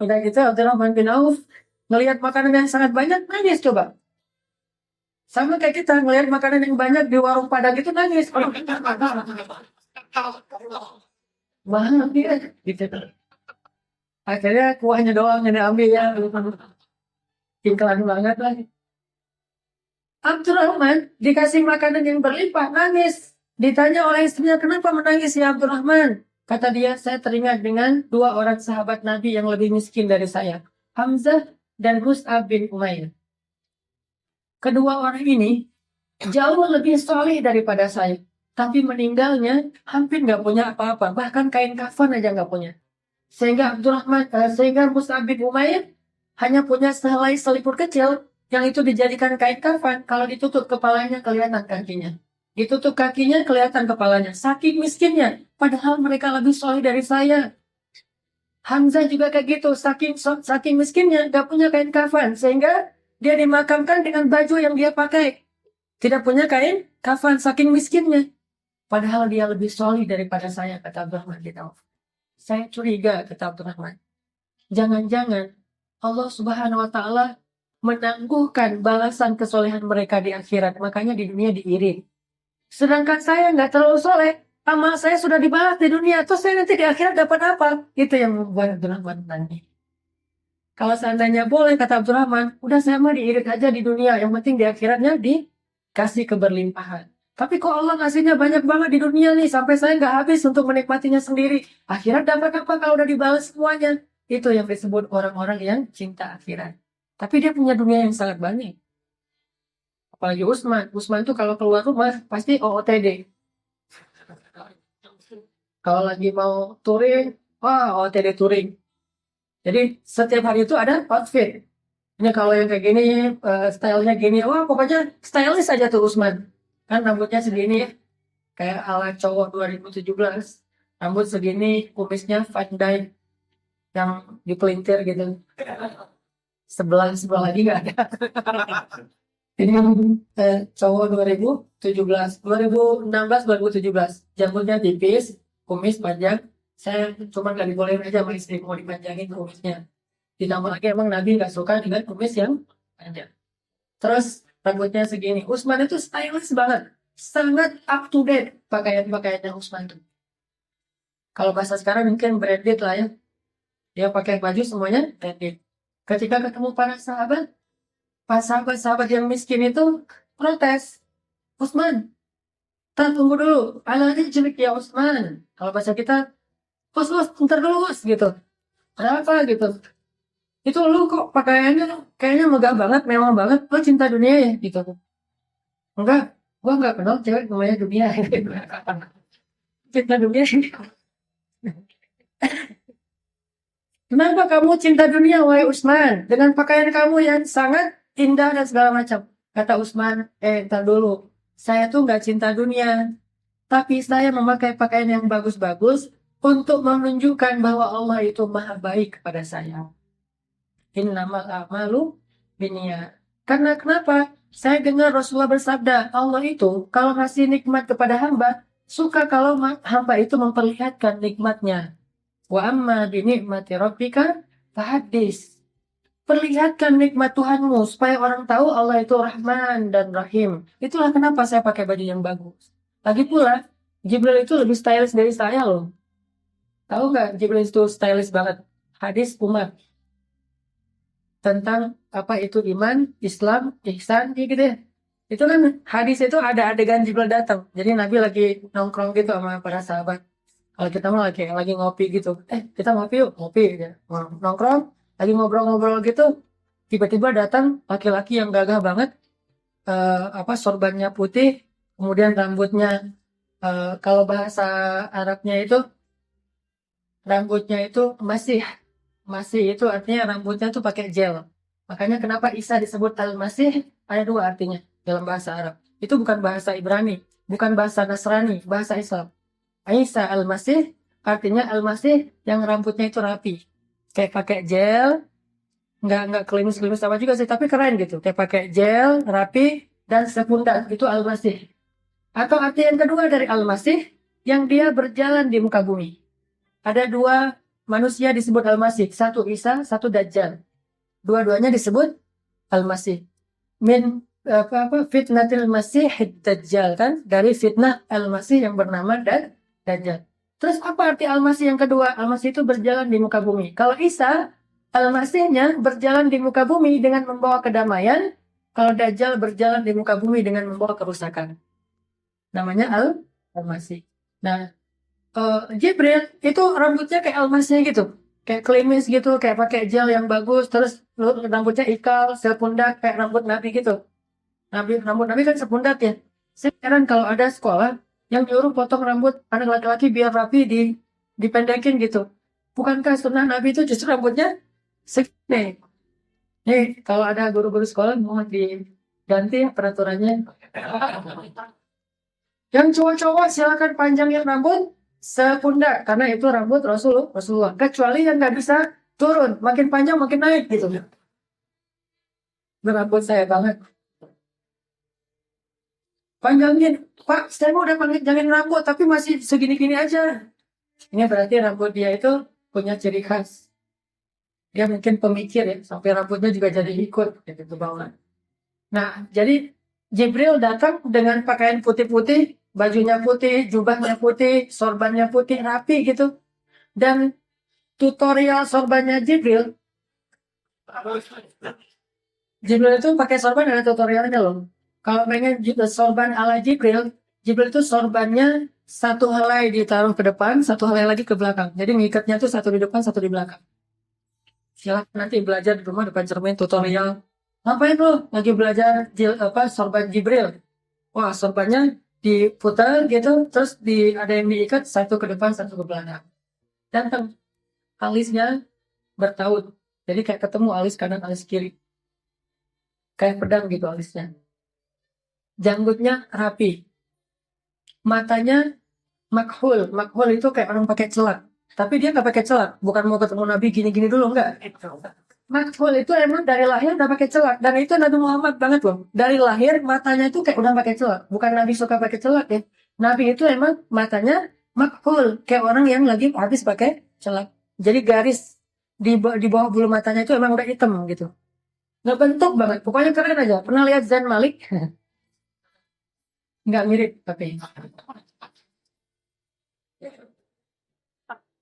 Udah gitu Abdurrahman bin Auf ngelihat makanan yang sangat banyak, nangis coba. Sama kayak kita ngelihat makanan yang banyak di warung Padang itu nangis. Mahal dia gitu. Akhirnya kuahnya doang yang diambil ya. Iklan banget lah. Abdurrahman dikasih makanan yang berlimpah, nangis. Ditanya oleh istrinya, "Kenapa menangis ya Abdurrahman?" Kata dia, "Saya teringat dengan dua orang sahabat Nabi yang lebih miskin dari saya. Hamzah dan Mus'ab bin Umair. Kedua orang ini jauh lebih soleh daripada saya. Tapi meninggalnya hampir nggak punya apa-apa. Bahkan kain kafan aja nggak punya. Sehingga Mus'ab bin Umair hanya punya sehelai seliput kecil yang itu dijadikan kain kafan. Kalau ditutup kepalanya kelihatan kakinya. Ditutup kakinya kelihatan kepalanya. Saking miskinnya. Padahal mereka lebih soleh dari saya. Hamzah juga kayak gitu. Saking miskinnya gak punya kain kafan. Sehingga dia dimakamkan dengan baju yang dia pakai. Tidak punya kain kafan saking miskinnya. Padahal dia lebih soleh daripada saya, kata Abdurrahman bin Auf. Saya curiga, kata Abdurrahman. Jangan-jangan Allah Subhanahu wa Ta'ala menangguhkan balasan kesolehan mereka di akhirat. Makanya di dunia diirit. Sedangkan saya nggak terlalu soleh. Amal saya sudah dibalas di dunia. Terus saya nanti di akhirat dapat apa? Itu yang membuat Abdurrahman nangis. Kalau seandainya boleh, kata Abdurrahman, udah saya mah diirit aja di dunia. Yang penting di akhiratnya dikasih keberlimpahan. Tapi kok Allah ngasihnya banyak banget di dunia nih. Sampai saya nggak habis untuk menikmatinya sendiri. Akhirat dapat apa kalau udah dibalas semuanya? Itu yang disebut orang-orang yang cinta akhirat. Tapi dia punya dunia yang sangat banyak. Apalagi Utsman. Utsman itu kalau keluar rumah pasti OOTD. Kalau lagi mau touring, wah OOTD touring. Jadi setiap hari itu ada outfit. Ini kalau yang kayak gini, stylenya gini, wah pokoknya stylish aja tuh Utsman. Kan rambutnya segini ya, kayak ala cowok 2017. Rambut segini, kumisnya Van Dyke yang dipelintir gitu. Sebelah lagi nggak ada. Ini cowok 2017, 2016, 2017. Jambutnya tipis, kumis panjang. Saya cuma nggak dibolehin aja sama istri mau dipanjangin kumisnya. Ditambah lagi emang Nabi nggak suka dengan kumis yang panjang. Terus rambutnya segini. Utsman itu stylish banget. Sangat up to date pakaian-pakaiannya Utsman tuh. Kalau bahasa sekarang mungkin branded lah ya. Dia pakai baju semuanya branded. Ketika ketemu para sahabat, pas sahabat-sahabat yang miskin itu protes. Utsman, tunggu dulu. Alanya jelek ya Utsman. Kalau bahasa kita, Us, ntar dulu Us gitu. Kenapa gitu? Itu lu kok pakaiannya kayaknya megah banget, mewah banget. Lo cinta dunia ya gitu. Enggak, gua nggak kenal cewek namanya dunia. Cinta dunia. Kenapa kamu cinta dunia, wahai Usman? Dengan pakaian kamu yang sangat indah dan segala macam. Kata Usman, entar dulu. Saya tuh nggak cinta dunia. Tapi saya memakai pakaian yang bagus-bagus untuk menunjukkan bahwa Allah itu maha baik kepada saya. Innamal a'malu binniyat. Karena kenapa? Saya dengar Rasulullah bersabda, Allah itu kalau ngasih nikmat kepada hamba, suka kalau hamba itu memperlihatkan nikmatnya. Wa amma bi ni'mati rabbika fahaddis. Perlihatkan nikmat Tuhanmu supaya orang tahu Allah itu Rahman dan Rahim. Itulah kenapa saya pakai baju yang bagus. Lagi pula, Jibril itu lebih stylish dari saya loh. Tahu nggak Jibril itu stylish banget? Hadis Umar tentang apa itu iman, Islam, ihsan, gitu ya. Itu kan hadis itu ada adegan Jibril datang. Jadi Nabi lagi nongkrong gitu sama para sahabat. Kalau kita mah lagi ngopi gitu. Kita ngopi yuk, ngopi ya. Nongkrong, lagi ngobrol-ngobrol gitu. Tiba-tiba datang laki-laki yang gagah banget. Sorbannya putih, kemudian rambutnya kalau bahasa Arabnya itu rambutnya itu masih itu artinya rambutnya tuh pakai gel. Makanya kenapa Isa disebut Al-Masih? Ada dua artinya dalam bahasa Arab. Itu bukan bahasa Ibrani, bukan bahasa Nasrani, bahasa Islam. Isa Al-Masih artinya Al-Masih yang rambutnya itu rapi. Kayak pakai gel, nggak kelimis-kelimis sama juga sih, tapi keren gitu. Kayak pakai gel, rapi, dan sepundak. Itu Al-Masih. Atau arti yang kedua dari Al-Masih, yang dia berjalan di muka bumi. Ada dua manusia disebut Al-Masih. Satu Isa, satu Dajjal. Dua-duanya disebut Al-Masih. Min fitnatil Masih Dajjal kan? Dari fitnah Al-Masih yang bernama Dajjal. Terus apa arti Al-Masih yang kedua? Al-Masih itu berjalan di muka bumi. Kalau Isa, Al-Masihnya berjalan di muka bumi dengan membawa kedamaian. Kalau Dajjal berjalan di muka bumi dengan membawa kerusakan. Namanya Al-Masih. Nah, Jibril itu rambutnya kayak Al-Masih gitu. Kayak klimis gitu, kayak pakai gel yang bagus. Terus rambutnya ikal, sepundak, kayak rambut Nabi gitu. Rambut Nabi kan sepundak ya. Sekarang kalau ada sekolah yang nyuruh potong rambut anak laki-laki biar rapi dipendekin gitu. Bukankah sunnah Nabi itu justru rambutnya segini? Nih, kalau ada guru-guru sekolah mohon diganti ya peraturannya. Yang cowok-cowok silakan panjangin rambut sepundak karena itu rambut Rasulullah. Kecuali yang nggak bisa turun, makin panjang makin naik gitu. Rambut saya banget. Panjangin, Pak, saya udah panjangin rambut tapi masih segini-gini aja. Ini berarti rambut dia itu punya ciri khas. Dia mungkin pemikir ya, sampai rambutnya juga jadi ikut gitu ke bawah. Nah, jadi Jibril datang dengan pakaian putih-putih, bajunya putih, jubahnya putih, sorbannya putih, rapi gitu. Dan tutorial sorbannya Jibril itu pakai sorban ada tutorialnya loh. Kalau pengen sorban ala Jibril itu sorbannya satu helai ditaruh ke depan, satu helai lagi ke belakang. Jadi ngikatnya tuh satu di depan, satu di belakang. Silahkan nanti belajar di rumah depan cermin tutorial. Ngapain lo? Lagi belajar sorban Jibril. Wah, sorbannya diputar gitu, terus ada yang diikat satu ke depan, satu ke belakang. Ganteng. Alisnya bertaut. Jadi kayak ketemu alis kanan, alis kiri. Kayak pedang gitu alisnya. Janggutnya rapi. Matanya makhul. Makhul itu kayak orang pakai celak. Tapi dia nggak pakai celak. Bukan mau ketemu Nabi gini-gini dulu, enggak. Makhul itu emang dari lahir udah pakai celak. Dan itu Nabi Muhammad banget loh. Dari lahir matanya itu kayak udah pakai celak. Bukan Nabi suka pakai celak ya. Nabi itu emang matanya makhul. Kayak orang yang lagi habis pakai celak. Jadi garis di bawah bulu matanya itu emang udah hitam gitu. Nggak bentuk banget, pokoknya keren aja. Pernah lihat Zayn Malik? Nggak mirip, tapi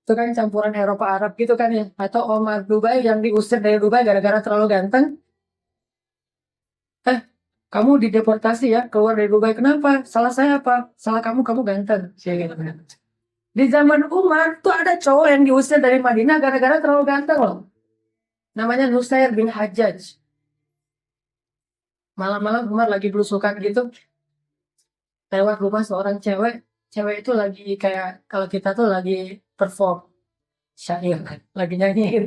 itu kan campuran Eropa Arab gitu kan ya. Atau Omar Dubai yang diusir dari Dubai gara-gara terlalu ganteng. Eh, kamu dideportasi ya, keluar dari Dubai. Kenapa? Salah saya apa? Salah kamu ganteng. Saya gitu. Di zaman Umar tuh ada cowok yang diusir dari Madinah gara-gara terlalu ganteng loh. Namanya Nusair bin Hajjaj. Malam-malam Umar lagi belusukan gitu, lewat rumah seorang cewek. Cewek itu lagi kayak kalau kita tuh lagi perform syair, lagi nyanyi gitu.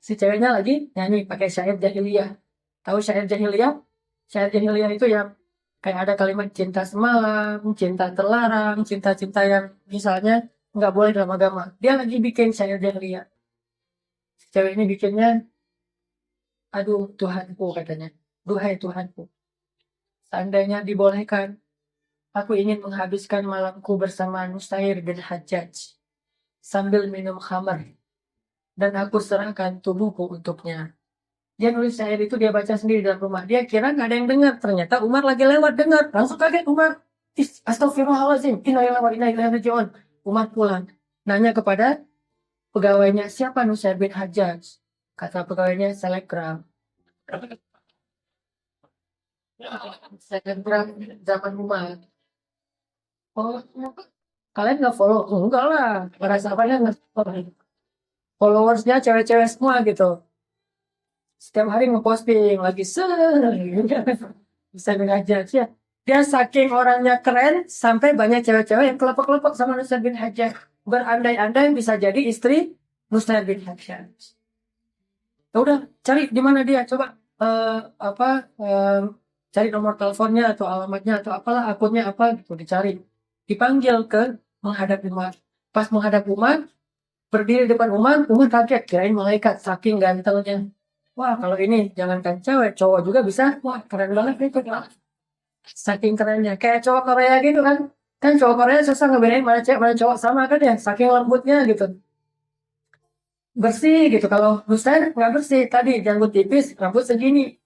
Si ceweknya lagi nyanyi pakai syair jahiliyah. Tahu syair jahiliyah? Syair jahiliyah itu yang kayak ada kalimat cinta semalam, cinta terlarang, cinta-cinta yang misalnya nggak boleh dalam agama. Dia lagi bikin syair jahiliyah. Si cewek ini bikinnya, aduh Tuhanku katanya, duhai Tuhanku, seandainya dibolehkan, aku ingin menghabiskan malamku bersama Nusair bin Hajjaj sambil minum khamar dan aku serahkan tubuhku untuknya. Dia nulis syair itu dia baca sendiri dalam rumah. Dia kira nggak ada yang dengar. Ternyata Umar lagi lewat dengar. Langsung kaget Umar. Astagfirullahaladzim. Innalillahi wa inna ilaihi raji'un. Umar pulang. Nanya kepada pegawainya, siapa Nusair bin Hajjaj? Kata pegawainya, selebgram. Selebgram zaman Umar. Oh, kalian nggak follow? Enggak lah. Merasa apanya nggak follow. Followersnya cewek-cewek semua gitu. Setiap hari ngeposting lagi bisa aja ya. Dia saking orangnya keren sampai banyak cewek-cewek yang kelepek-kelepek sama Nusair bin Hajjaj. Berandai-andai bisa jadi istri Nusair bin Hajjaj. Ya udah, cari di mana dia, coba apa cari nomor teleponnya atau alamatnya atau apalah akunnya apa gitu dicari. Dipanggil ke menghadap Umar. Pas menghadap Umar, berdiri depan Umar, Umar kaget kirain malaikat saking gantengnya. Wah, kalau ini jangankan cewek, cowok juga bisa. Wah, keren banget itu. Saking kerennya. Kayak cowok Korea gitu kan. Kan cowok Korea susah ngebedain mana cewek, mana cowok sama kan ya. Saking lembutnya gitu. Bersih gitu. Kalau Nusair nggak bersih. Tadi janggut tipis, rambut segini.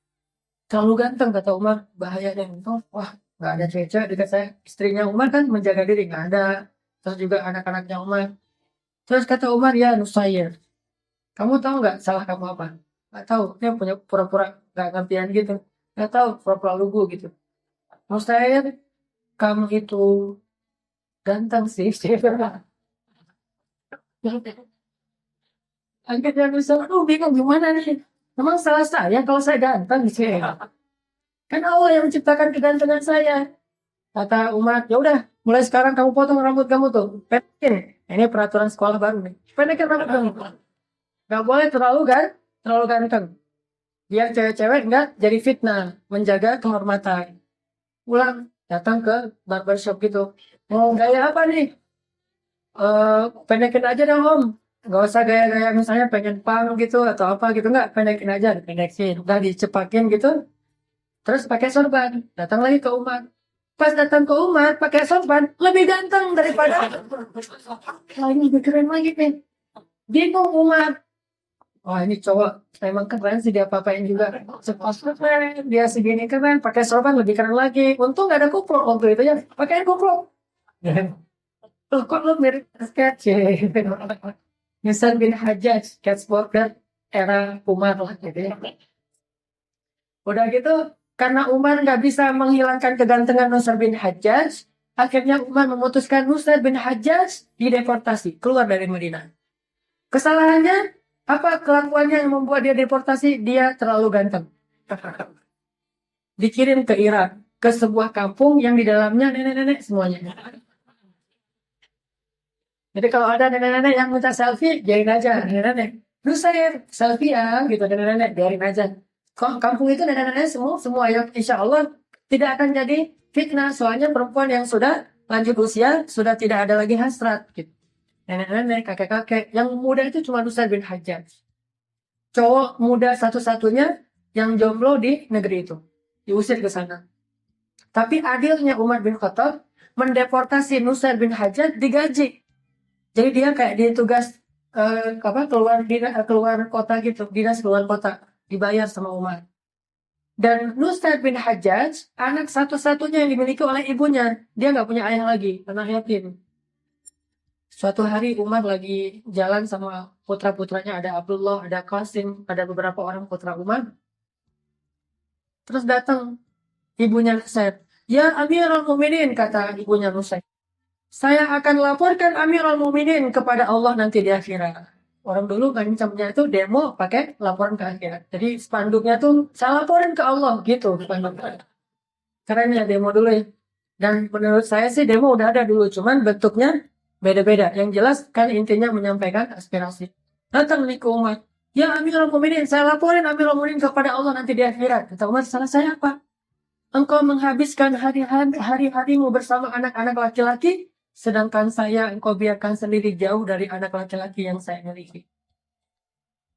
Terlalu ganteng kata Umar. Bahaya deh. Oh, wah, nggak ada cewek-cewek dekat saya. Istrinya Umar kan menjaga diri. Nggak ada. Terus juga anak-anaknya Umar. Terus kata Umar, ya Nusair. Kamu tahu nggak salah kamu apa? Nggak tahu. Dia punya pura-pura nggak ngertian gitu. Nggak tahu, pura-pura lugu gitu. Nusair, kamu itu ganteng sih. Akhirnya bisa, aduh bingung gimana nih. Memang salah saya kalau saya ganteng sih. Kan Allah yang menciptakan kegantengan saya. Kata Umar, ya udah, mulai sekarang kamu potong rambut kamu tuh. Pendekin. Ini peraturan sekolah baru nih. Pendekin rambut kamu. Gak boleh terlalu ganteng. Biar cewek-cewek nggak jadi fitnah, menjaga kehormatan. Pulang, datang ke barbershop gitu. Mau gaya apa nih? Pendekin aja dong om. Gak usah gaya-gaya misalnya pengen pang gitu atau apa gitu, nggak, pendekin aja, pendekin. Udah dicepakin gitu, terus pakai sorban. Datang lagi ke Umar. Pas datang ke Umar pakai sorban lebih ganteng daripada lagi lebih keren lagi nih. Bingung Umar. Wah ini cowok memang keren sih, dia papain juga. Sepatu keren, dia segini keren, pakai sorban lebih keren lagi. Untung gak ada kupluk waktu itu ya, pakai kupluk. Loh kok lo mirip sketch ya? Nusair bin Hajjaj, skateboarder era Umar lah gitu ya. Udah gitu, karena Umar nggak bisa menghilangkan kegantengan Nusair bin Hajjaj, akhirnya Umar memutuskan Nusair bin Hajjaj dideportasi, keluar dari Madinah. Kesalahannya, apa kelakuannya yang membuat dia deportasi? Dia terlalu ganteng. Dikirim ke Irak, ke sebuah kampung yang di dalamnya nenek-nenek semuanya. Jadi kalau ada nenek-nenek yang minta selfie, biarin aja nenek-nenek. Terus saya selfie ya, gitu nenek-nenek, biarin aja. Kok kampung itu nenek-nenek semua yang insya Allah tidak akan jadi fitnah. Soalnya perempuan yang sudah lanjut usia, sudah tidak ada lagi hasrat. Gitu. Nenek-nenek, kakek-kakek. Yang muda itu cuma Nusair bin Hajjaj. Cowok muda satu-satunya yang jomblo di negeri itu. Diusir ke sana. Tapi adilnya Umar bin Khattab mendeportasi Nusair bin Hajjaj digaji. Jadi dia kayak ditugas keluar kota gitu, dinas keluar kota, dibayar sama Umar. Dan Nusayr bin Hajjaj, anak satu-satunya yang dimiliki oleh ibunya. Dia nggak punya ayah lagi, anak yatim. Suatu hari Umar lagi jalan sama putra-putranya, ada Abdullah, ada Qasim, ada beberapa orang putra Umar. Terus datang ibunya Nusayr. Ya Amirul Mukminin, kata ibunya Nusayr. Saya akan laporkan Amirul Mukminin kepada Allah nanti di akhirat. Orang dulu ngancamnya itu demo pakai laporan ke akhirat. Jadi spanduknya tuh saya laporin ke Allah gitu spanduknya. Keren ya demo dulu ya. Dan menurut saya sih demo udah ada dulu, cuman bentuknya beda-beda. Yang jelas kan intinya menyampaikan aspirasi. Datang nih ke Umar. Ya Amirul Mukminin, saya laporin Amirul Mukminin kepada Allah nanti di akhirat. Kata Umar, salah saya apa? Engkau menghabiskan hari-harimu bersama anak-anak laki-laki, sedangkan saya engkau biarkan sendiri jauh dari anak laki-laki yang saya miliki.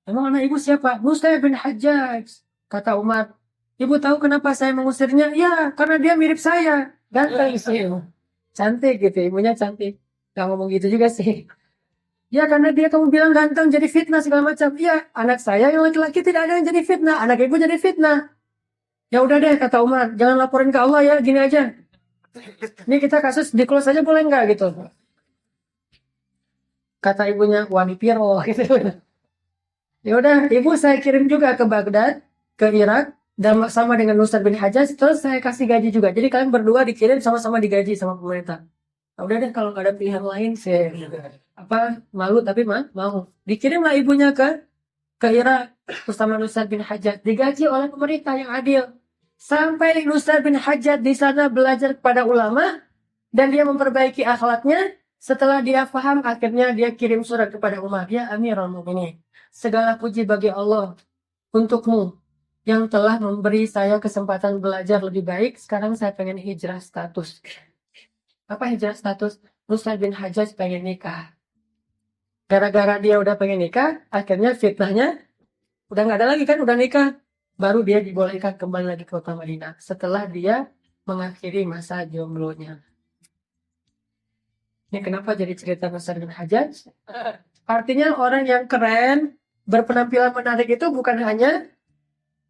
Emang anak ibu siapa? Nusayr bin Hajjaj. Kata Umar, ibu tahu kenapa saya mengusirnya? Ya, karena dia mirip saya. Ganteng sih. Cantik gitu, ibunya cantik. Gak ngomong gitu juga sih. Ya, karena dia kamu bilang ganteng jadi fitnah segala macam. Ya, anak saya yang laki-laki tidak ada yang jadi fitnah. Anak ibu jadi fitnah. Ya udah deh, kata Umar. Jangan laporin ke Allah ya, gini aja. Ini kita kasus di close aja boleh nggak gitu? Kata ibunya, wani piro gitu. Ya udah, ibu saya kirim juga ke Baghdad, ke Irak, dan sama dengan Nusayr bin Hajjaj, terus saya kasih gaji juga. Jadi kalian berdua dikirim sama-sama digaji sama pemerintah. Nah, udah deh kalau nggak ada pilihan lain, saya malu tapi mau. Dikirimlah ibunya ke Irak bersama Nusayr bin Hajjaj, digaji oleh pemerintah yang adil. Sampai Nusayr bin Hajjaj di sana belajar kepada ulama dan dia memperbaiki akhlaknya. Setelah dia paham, akhirnya dia kirim surat kepada Umar. Ya Amirul Mukminin, segala puji bagi Allah untukmu yang telah memberi saya kesempatan belajar lebih baik. Sekarang saya pengen hijrah status. Apa hijrah status? Nusayr bin Hajjaj pengen nikah. Gara-gara dia udah pengen nikah, akhirnya fitnahnya udah nggak ada lagi kan, udah nikah. Baru dia dibolehkan kembali lagi ke kota Madinah setelah dia mengakhiri masa jomblonya. Ini kenapa jadi cerita Nusayr bin Hajjaj? Artinya orang yang keren, berpenampilan menarik itu bukan hanya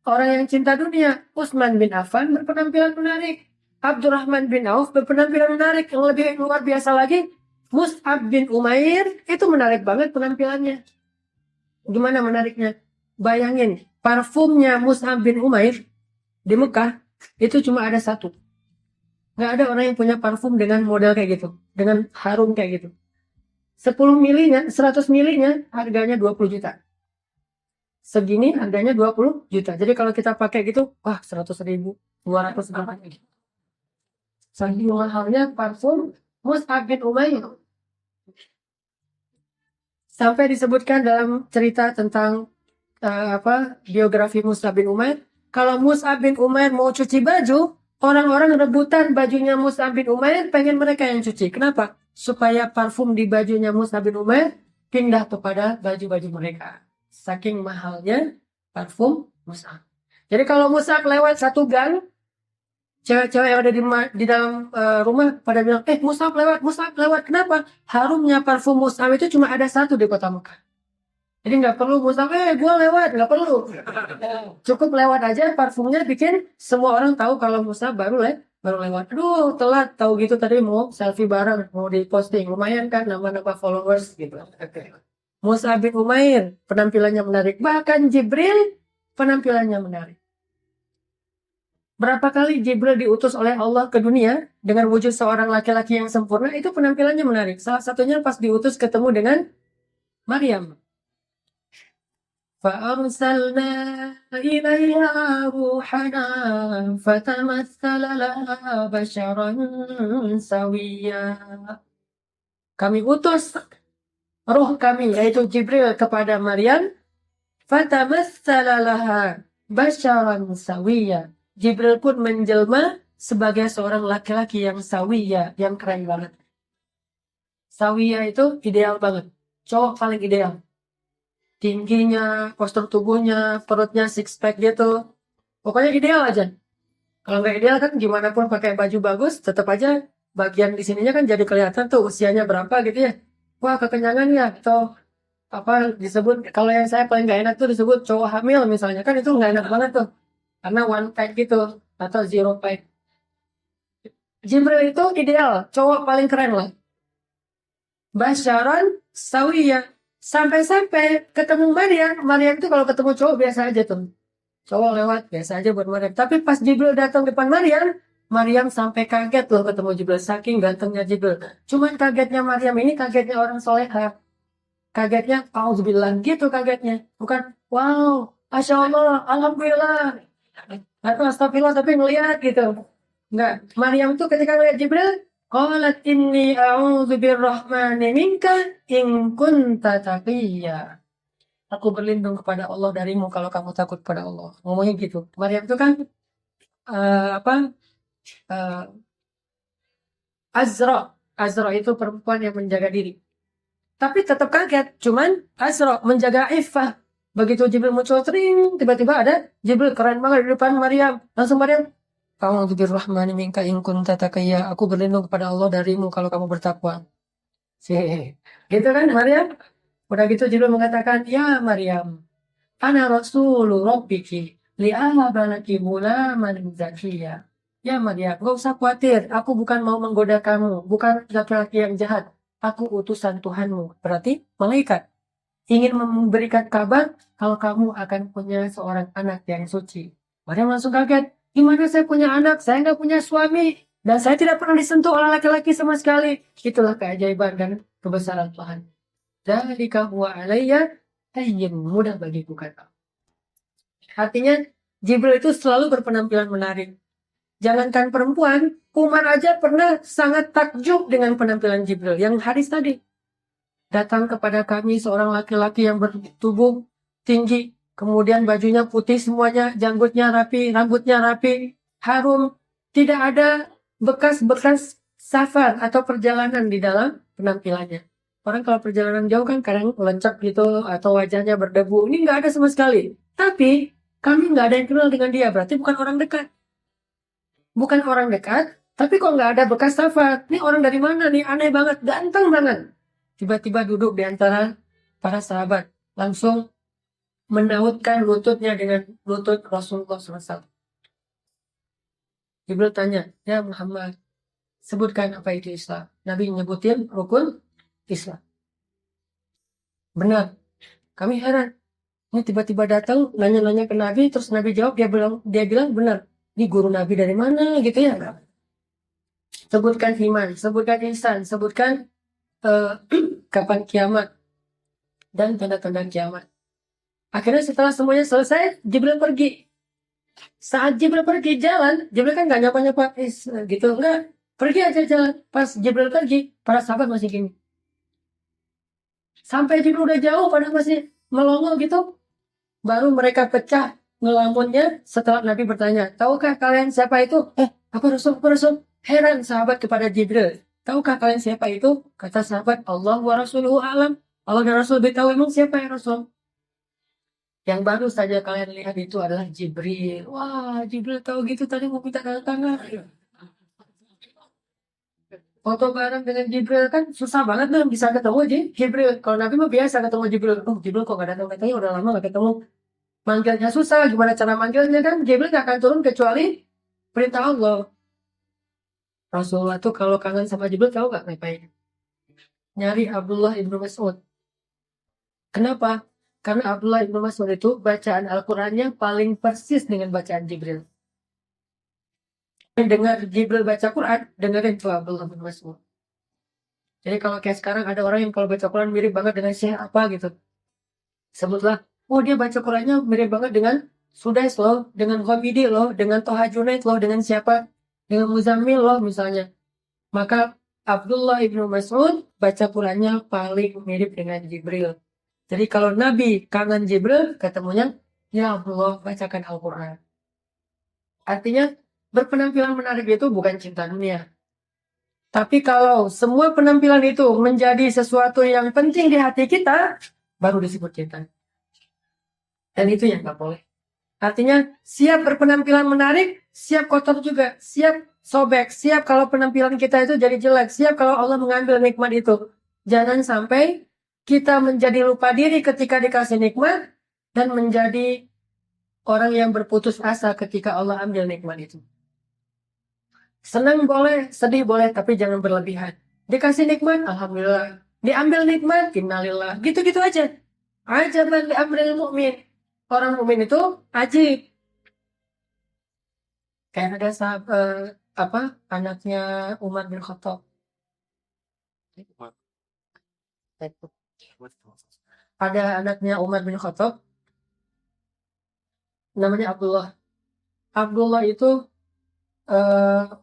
orang yang cinta dunia. Utsman bin Affan berpenampilan menarik. Abdurrahman bin Auf berpenampilan menarik. Yang lebih luar biasa lagi, Mus'ab bin Umair itu menarik banget penampilannya. Gimana menariknya? Bayangin, parfumnya Mus'ab bin Umair di Mekah itu cuma ada satu. Nggak ada orang yang punya parfum dengan model kayak gitu, dengan harum kayak gitu. 10 milinya, 100 milinya harganya 20 juta. Segini harganya 20 juta. Jadi kalau kita pakai gitu, wah 100 ribu, 200 ribu. Saking mahalnya parfum Mus'ab bin Umair. Sampai disebutkan dalam cerita tentang biografi Mus'ab bin Umair. Kalau Mus'ab bin Umair mau cuci baju, orang-orang rebutan bajunya Mus'ab bin Umair, pengen mereka yang cuci. Kenapa? Supaya parfum di bajunya Mus'ab bin Umair pindah kepada baju-baju mereka. Saking mahalnya parfum Mus'ab. Jadi kalau Mus'ab lewat satu gang, cewek-cewek yang ada di dalam rumah pada bilang, Mus'ab lewat. Kenapa? Harumnya parfum Mus'ab itu cuma ada satu di kota Mekah. Jadi nggak perlu Mus'ab, gue lewat, nggak perlu. Cukup lewat aja, parfumnya bikin semua orang tahu kalau Mus'ab baru lewat. Aduh, telat, tahu gitu tadi mau selfie bareng, mau diposting. Lumayan kan, nambah-nambah followers gitu. Mus'ab bin Umair, penampilannya menarik. Bahkan Jibril, penampilannya menarik. Berapa kali Jibril diutus oleh Allah ke dunia dengan wujud seorang laki-laki yang sempurna, itu penampilannya menarik. Salah satunya pas diutus ketemu dengan Maryam. فأرسلنا إليها روحنا فتمثل لها بشرا سويا. Kami utus roh kami yaitu Jibril kepada Maryam. Fatamassala laha basharan sawiya. Jibril pun menjelma sebagai seorang laki-laki yang sawiya, yang keren banget. Sawiya itu ideal banget. Cowok paling ideal. Tingginya, postur tubuhnya, perutnya six pack gitu. Pokoknya ideal aja. Kalau nggak ideal kan gimana pun pakai baju bagus, tetap aja bagian di sininya kan jadi kelihatan tuh usianya berapa gitu ya. Wah kekenyangan ya, atau disebut, kalau yang saya paling gak enak tuh disebut cowok hamil misalnya, kan itu nggak enak banget tuh karena one pack gitu atau zero pack. Jibril itu ideal, cowok paling keren lah. Basyaron sawiyah. Sampai-sampai ketemu Maryam. Maryam itu kalau ketemu cowok biasa aja tuh. Cowok lewat biasa aja buat Maryam. Tapi pas Jibril datang depan Maryam, Maryam sampai kaget loh ketemu Jibril. Saking gantengnya Jibril. Cuman kagetnya Maryam ini kagetnya orang soleha. Kagetnya, auzubillah gitu kagetnya. Bukan, wow, Masya Allah, Alhamdulillah. Atau astagfirullah tapi ngeliat gitu. Enggak. Maryam tuh ketika ngeliat Jibril, qalat inni a'udzu birrahmani minka in kunta taqiyya. Aku berlindung kepada Allah darimu kalau kamu takut pada Allah. Ngomongnya gitu. Maryam itu kan apa? eh, Azra. Azra itu perempuan yang menjaga diri. Tapi tetap kaget. Cuman Azra menjaga iffah. Begitu Jibril muncul, tiba-tiba ada Jibril keren banget di depan Maryam. Langsung Maryam, a'udzu birrahmani minka in kunta taqiyya. Aku berlindung kepada Allah darimu kalau kamu bertakwa. Sih. Gitu kan Maryam? Udah gitu Jibril mengatakan, "Ya Maryam, ana rasulu rabbiki li'ahaba laki gulaman zakiyya." Ya Maryam, gak usah khawatir. Aku bukan mau menggoda kamu. Bukan laki-laki yang jahat. Aku utusan Tuhanmu. Berarti malaikat. Ingin memberikan kabar kalau kamu akan punya seorang anak yang suci. Maryam langsung kaget. Gimana saya punya anak? Saya nggak punya suami. Dan saya tidak pernah disentuh oleh laki-laki sama sekali. Itulah keajaiban dan kebesaran Tuhan. Dzalika huwa alayya hayyin, mudah bagiku kata. Artinya Jibril itu selalu berpenampilan menarik. Jangankan perempuan, Umar aja pernah sangat takjub dengan penampilan Jibril. Yang hadis tadi, datang kepada kami seorang laki-laki yang bertubuh tinggi, kemudian bajunya putih semuanya, janggutnya rapi, rambutnya rapi, harum, tidak ada bekas-bekas safar atau perjalanan di dalam penampilannya. Orang kalau perjalanan jauh kan kadang lencak gitu atau wajahnya berdebu. Ini nggak ada sama sekali. Tapi kami nggak ada yang kenal dengan dia. Berarti bukan orang dekat. Bukan orang dekat, tapi kok nggak ada bekas safar. Ini orang dari mana nih? Aneh banget, ganteng banget. Tiba-tiba duduk di antara para sahabat. Langsung menautkan lututnya dengan lutut Rasulullah SAW. Jibril tanya, ya Muhammad, sebutkan apa itu Islam. Nabi nyebutin rukun Islam. Benar. Kami heran. Ini tiba-tiba datang nanya-nanya ke Nabi, terus Nabi jawab, dia bilang benar. Ini guru Nabi dari mana gitu ya? Sebutkan iman, sebutkan ihsan, sebutkan eh, kapan kiamat dan tanda-tanda kiamat. Akhirnya setelah semuanya selesai, Jibril pergi. Saat Jibril pergi jalan, Jibril kan nggak nyapa-nyapa, gitu enggak. Pergi aja jalan. Pas Jibril pergi, para sahabat masih gini. Sampai Jibril udah jauh, pada masih melongo gitu. Baru mereka pecah ngelamunnya setelah Nabi bertanya, tahukah kalian siapa itu? Apa Rasul? Apa Rasul? Heran sahabat kepada Jibril. Tahukah kalian siapa itu? Kata sahabat, Allah wa Rasuluhu alam. Allah dan Rasul lebih tahu emang siapa yang Rasul. Yang baru saja kalian lihat itu adalah Jibril. Wah, Jibril tahu gitu tadi mau minta tanda tangan. Foto bareng dengan Jibril kan susah banget tuh bisa ketemu aja Jibril. Kalau Nabi mah biasa ketemu Jibril. Oh, Jibril kok gak datang katanya udah lama gak ketemu. Manggilnya susah. Gimana cara manggilnya kan? Jibril gak akan turun kecuali perintah Allah. Rasulullah tuh kalau kangen sama Jibril tahu gak ngapain? Nyari Abdullah ibnu Mas'ud. Kenapa? Karena Abdullah ibnu Mas'ud itu bacaan Al-Qurannya paling persis dengan bacaan Jibril. Dengar Jibril baca Quran, dengerin tuh Abdullah ibnu Mas'ud. Jadi kalau kayak sekarang ada orang yang kalau baca Quran mirip banget dengan Syekh apa gitu. Sebutlah, oh dia baca Qurannya mirip banget dengan Sudais loh, dengan Ghamidi loh, dengan Toha Junaid loh, dengan siapa? Dengan Muzammil loh misalnya. Maka Abdullah ibnu Mas'ud baca Qurannya paling mirip dengan Jibril. Jadi kalau Nabi kangen Jibril, ketemunya, ya Abdullah bacakan Al-Quran. Artinya berpenampilan menarik itu bukan cinta dunia. Tapi kalau semua penampilan itu menjadi sesuatu yang penting di hati kita, baru disebut cinta. Dan itu yang gak boleh. Artinya siap berpenampilan menarik, siap kotor juga, siap sobek, siap kalau penampilan kita itu jadi jelek, siap kalau Allah mengambil nikmat itu. Jangan sampai kita menjadi lupa diri ketika dikasih nikmat dan menjadi orang yang berputus asa ketika Allah ambil nikmat itu. Senang boleh, sedih boleh, tapi jangan berlebihan. Dikasih nikmat, alhamdulillah. Diambil nikmat, innalillah. Gitu-gitu aja. Ajaban diambil mukmin. Orang mukmin itu ajib. Kayak ada anaknya Umar bin Khattab. Ada anaknya Umar bin Khattab, namanya Abdullah. Abdullah itu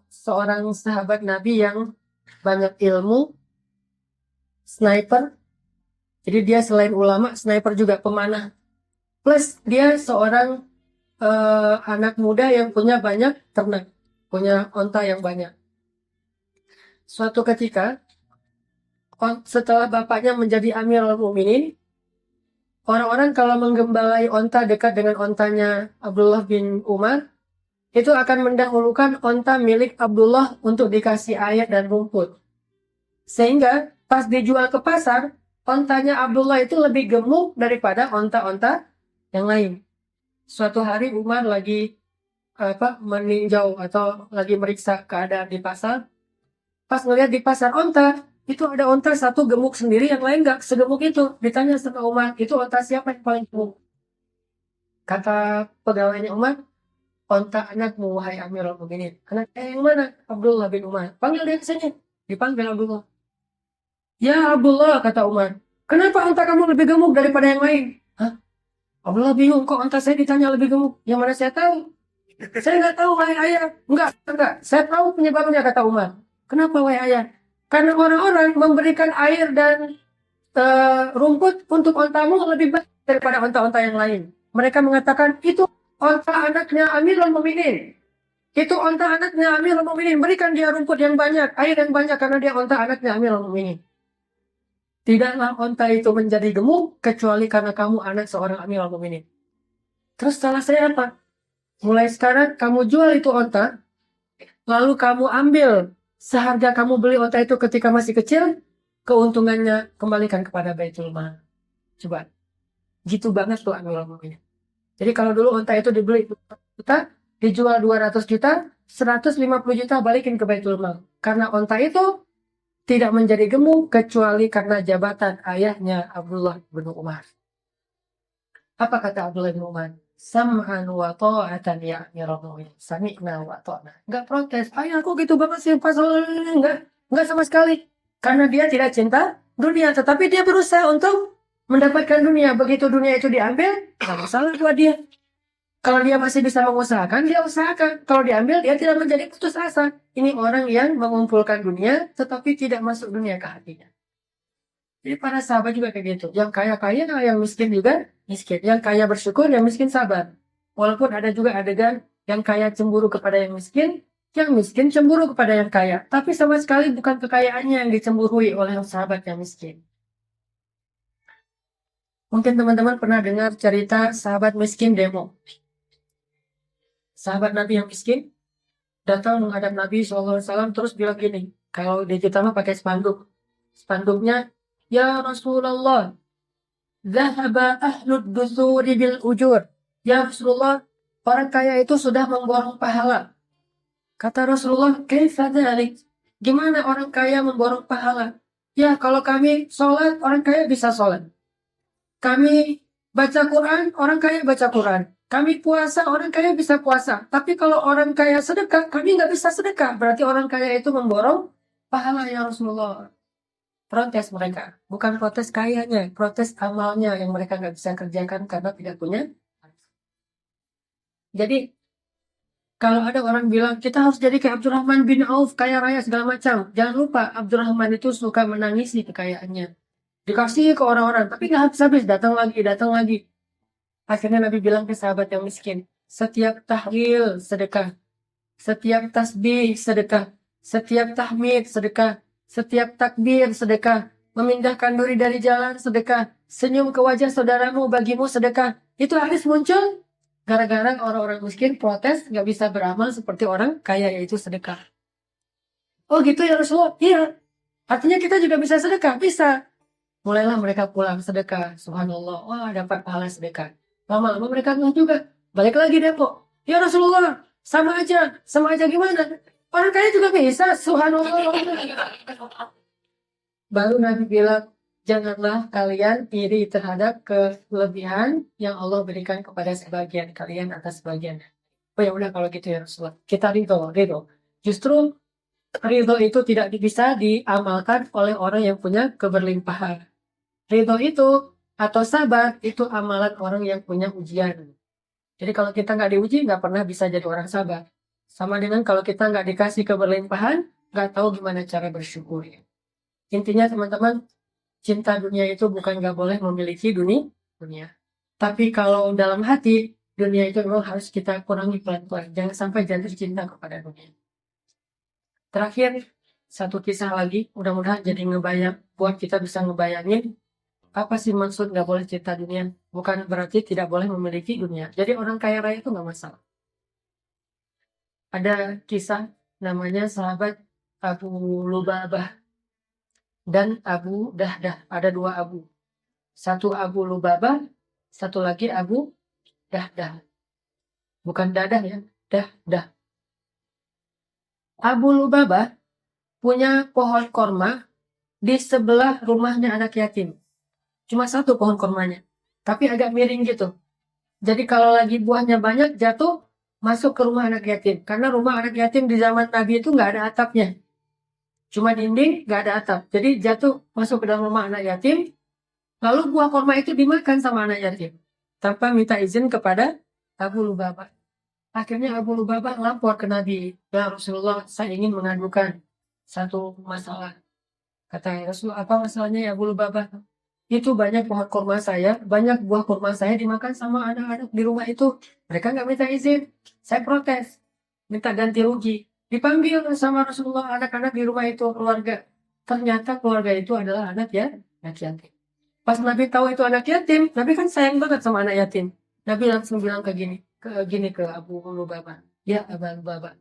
seorang sahabat Nabi yang banyak ilmu, sniper. Jadi dia selain ulama, sniper juga pemanah. Plus dia seorang anak muda yang punya banyak ternak, punya onta yang banyak. Suatu ketika, setelah bapaknya menjadi Amirul Mukminin, orang-orang kalau menggembalai onta dekat dengan ontanya Abdullah bin Umar, itu akan mendahulukan onta milik Abdullah untuk dikasih air dan rumput. Sehingga pas dijual ke pasar, ontanya Abdullah itu lebih gemuk daripada onta-onta yang lain. Suatu hari Umar lagi meninjau atau lagi meriksa keadaan di pasar. Pas ngeliat di pasar onta, itu ada onta satu gemuk sendiri, yang lain nggak segemuk itu. Ditanya sama Umar, itu onta siapa yang paling gemuk? Kata pegawainya Umar, onta anakmu, wahai Amirul Mukminin. Anak yang mana? Abdullah bin Umar. Panggil dia ke sini. Dipanggil Abdullah. Ya Abdullah, kata Umar. Kenapa onta kamu lebih gemuk daripada yang lain? Hah? Abdullah bingung, kok onta saya ditanya lebih gemuk? Yang mana saya tahu? Saya nggak tahu, wahai ayah. Enggak. Saya tahu penyebabnya, kata Umar. Kenapa, wahai ayah? Karena orang-orang memberikan air dan rumput untuk ontamu lebih baik daripada onta-onta yang lain. Mereka mengatakan, itu onta anaknya Amirul Mukminin. Itu onta anaknya Amirul Mukminin. Berikan dia rumput yang banyak, air yang banyak, karena dia onta anaknya Amirul Mukminin. Tidaklah onta itu menjadi gemuk, kecuali karena kamu anak seorang Amirul Mukminin. Terus salah saya apa? Mulai sekarang kamu jual itu onta, lalu kamu ambil seharga kamu beli onta itu ketika masih kecil, keuntungannya kembalikan kepada Baitul Mal. Coba. Gitu banget tuh Amirul Mukminin. Jadi kalau dulu onta itu dibeli juta, dijual 200 juta, 150 juta balikin ke Baitul Mal. Karena onta itu tidak menjadi gemuk kecuali karena jabatan ayahnya Abdullah bin Umar. Apa kata Abdullah bin Umar? Sam'an wa ta'atan ya Amirul Mukminin. Sami'na wa ta'na. Enggak protes. Ayahku gitu banget sih pasal. Enggak sama sekali. Karena dia tidak cinta dunia, tetapi dia berusaha untuk mendapatkan dunia. Begitu dunia itu diambil, enggak masalah buat dia. Kalau dia masih bisa mengusahakan, dia usahakan. Kalau diambil, dia tidak menjadi putus asa. Ini orang yang mengumpulkan dunia, tetapi tidak masuk dunia ke hatinya. Jadi para sahabat juga kayak gitu. Yang kaya-kaya, yang miskin juga miskin. Yang kaya bersyukur, yang miskin sabar. Walaupun ada juga adegan yang kaya cemburu kepada yang miskin cemburu kepada yang kaya. Tapi sama sekali bukan kekayaannya yang dicemburui oleh sahabat yang miskin. Mungkin teman-teman pernah dengar cerita sahabat miskin demo. Sahabat Nabi yang miskin datang menghadap Nabi SAW terus bilang gini, kalau di kita mah pakai spanduk. Spanduknya, ya Rasulullah, dhahaba ahlud dusuri bil ujur. Ya Rasulullah, orang kaya itu sudah memborong pahala. Kata Rasulullah, kaifa dzalik? Gimana orang kaya memborong pahala? Ya, kalau kami sholat, orang kaya bisa sholat. Kami baca Quran, orang kaya baca Quran. Kami puasa, orang kaya bisa puasa. Tapi kalau orang kaya sedekah, kami nggak bisa sedekah. Berarti orang kaya itu memborong pahala ya Rasulullah. Protes mereka. Bukan protes kayanya, protes amalnya yang mereka nggak bisa kerjakan karena tidak punya. Jadi, kalau ada orang bilang, kita harus jadi kayak Abdurrahman bin Auf, kaya raya segala macam. Jangan lupa, Abdurrahman itu suka menangisi kekayaannya. Dikasih ke orang-orang, tapi nggak habis-habis, datang lagi. Akhirnya Nabi bilang ke sahabat yang miskin, setiap tahlil sedekah, setiap tasbih sedekah, setiap tahmid sedekah, setiap takbir sedekah, memindahkan duri dari jalan sedekah, senyum ke wajah saudaramu bagimu sedekah. Itu hadis muncul gara-gara orang-orang miskin protes nggak bisa beramal seperti orang kaya, yaitu sedekah. Oh gitu ya Rasulullah? Iya. Artinya kita juga bisa sedekah? Bisa. Mulailah mereka pulang sedekah. Subhanallah. Wah, dapat pahala sedekah. Lama-lama mereka nggak juga. Balik lagi depok. Ya Rasulullah, sama aja. Sama aja gimana? Orang kaya juga bisa. Subhanallah. Baru Nabi bilang, janganlah kalian iri terhadap kelebihan yang Allah berikan kepada sebagian kalian atas sebagian. Oh ya udah kalau gitu ya Rasulullah. Kita ridho. Justru ridho itu tidak bisa diamalkan oleh orang yang punya keberlimpahan. Ridho itu atau sabar itu amalan orang yang punya ujian. Jadi kalau kita nggak diuji, nggak pernah bisa jadi orang sabar. Sama dengan kalau kita nggak dikasih keberlimpahan, nggak tahu gimana cara bersyukur. Intinya teman-teman, cinta dunia itu bukan nggak boleh memiliki dunia. Tapi kalau dalam hati, dunia itu memang harus kita kurangi pelan-pelan. Jangan sampai jatuh cinta kepada dunia. Terakhir, satu kisah lagi, mudah-mudahan jadi ngebayang, buat kita bisa ngebayangin apa sih maksud nggak boleh cinta dunia? Bukan berarti tidak boleh memiliki dunia. Jadi orang kaya raya itu nggak masalah. Ada kisah namanya sahabat Abu Lubabah dan Abu Dahdah. Ada dua Abu. Satu Abu Lubabah, satu lagi Abu Dahdah. Bukan dadah ya, Dahdah. Abu Lubabah punya pohon korma di sebelah rumahnya anak yatim. Cuma satu pohon kormanya, tapi agak miring gitu. Jadi kalau lagi buahnya banyak jatuh masuk ke rumah anak yatim. Karena rumah anak yatim di zaman Nabi itu nggak ada atapnya. Cuma dinding, nggak ada atap. Jadi jatuh masuk ke dalam rumah anak yatim. Lalu buah korma itu dimakan sama anak yatim. Tanpa minta izin kepada Abu Lubabah. Akhirnya Abu Lubabah lapor ke Nabi. Ya Rasulullah, saya ingin mengadukan satu masalah. Kata Rasulullah, apa masalahnya ya Abu Lubabah? Itu banyak pohon kurma saya, banyak buah kurma saya dimakan sama anak-anak di rumah itu. Mereka nggak minta izin. Saya protes, minta ganti rugi. Dipanggil sama Rasulullah anak-anak di rumah itu, keluarga. Ternyata keluarga itu adalah anak ya, anak yatim. Pas Nabi tahu itu anak yatim, Nabi kan sayang banget sama anak yatim. Nabi langsung bilang ke Abu Lubabah. Ya Abu Lubabah,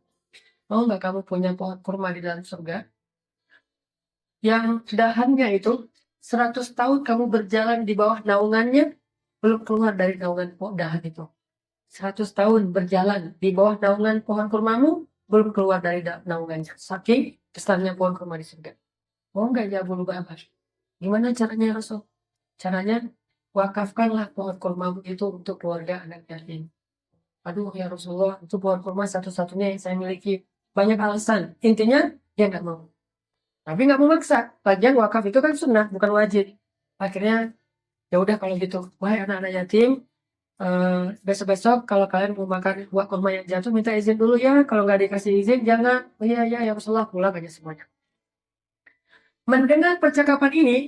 mau nggak kamu punya pohon kurma di dalam surga? Yang dahannya itu 100 tahun kamu berjalan di bawah naungannya, belum keluar dari naungan dahan itu. 100 tahun berjalan di bawah naungan pohon kurmamu, belum keluar dari naungannya. Saking besarnya pohon kurma di surga. Mau nggak ya Abu Lubabah? Gimana caranya Rasul? Caranya, wakafkanlah pohon kurmamu itu untuk keluarga anak yatim. Aduh ya Rasulullah, itu pohon kurma satu-satunya yang saya miliki. Banyak alasan. Intinya, dia nggak mau. Tapi nggak memaksa. Lagian wakaf itu kan sunnah, bukan wajib. Akhirnya, ya udah kalau gitu. Wahai anak-anak yatim, besok-besok kalau kalian mau makan buah kurma yang jatuh, minta izin dulu ya. Kalau nggak dikasih izin, jangan. Oh, iya, ya Rasulullah, pulang aja semuanya. Mendengar percakapan ini,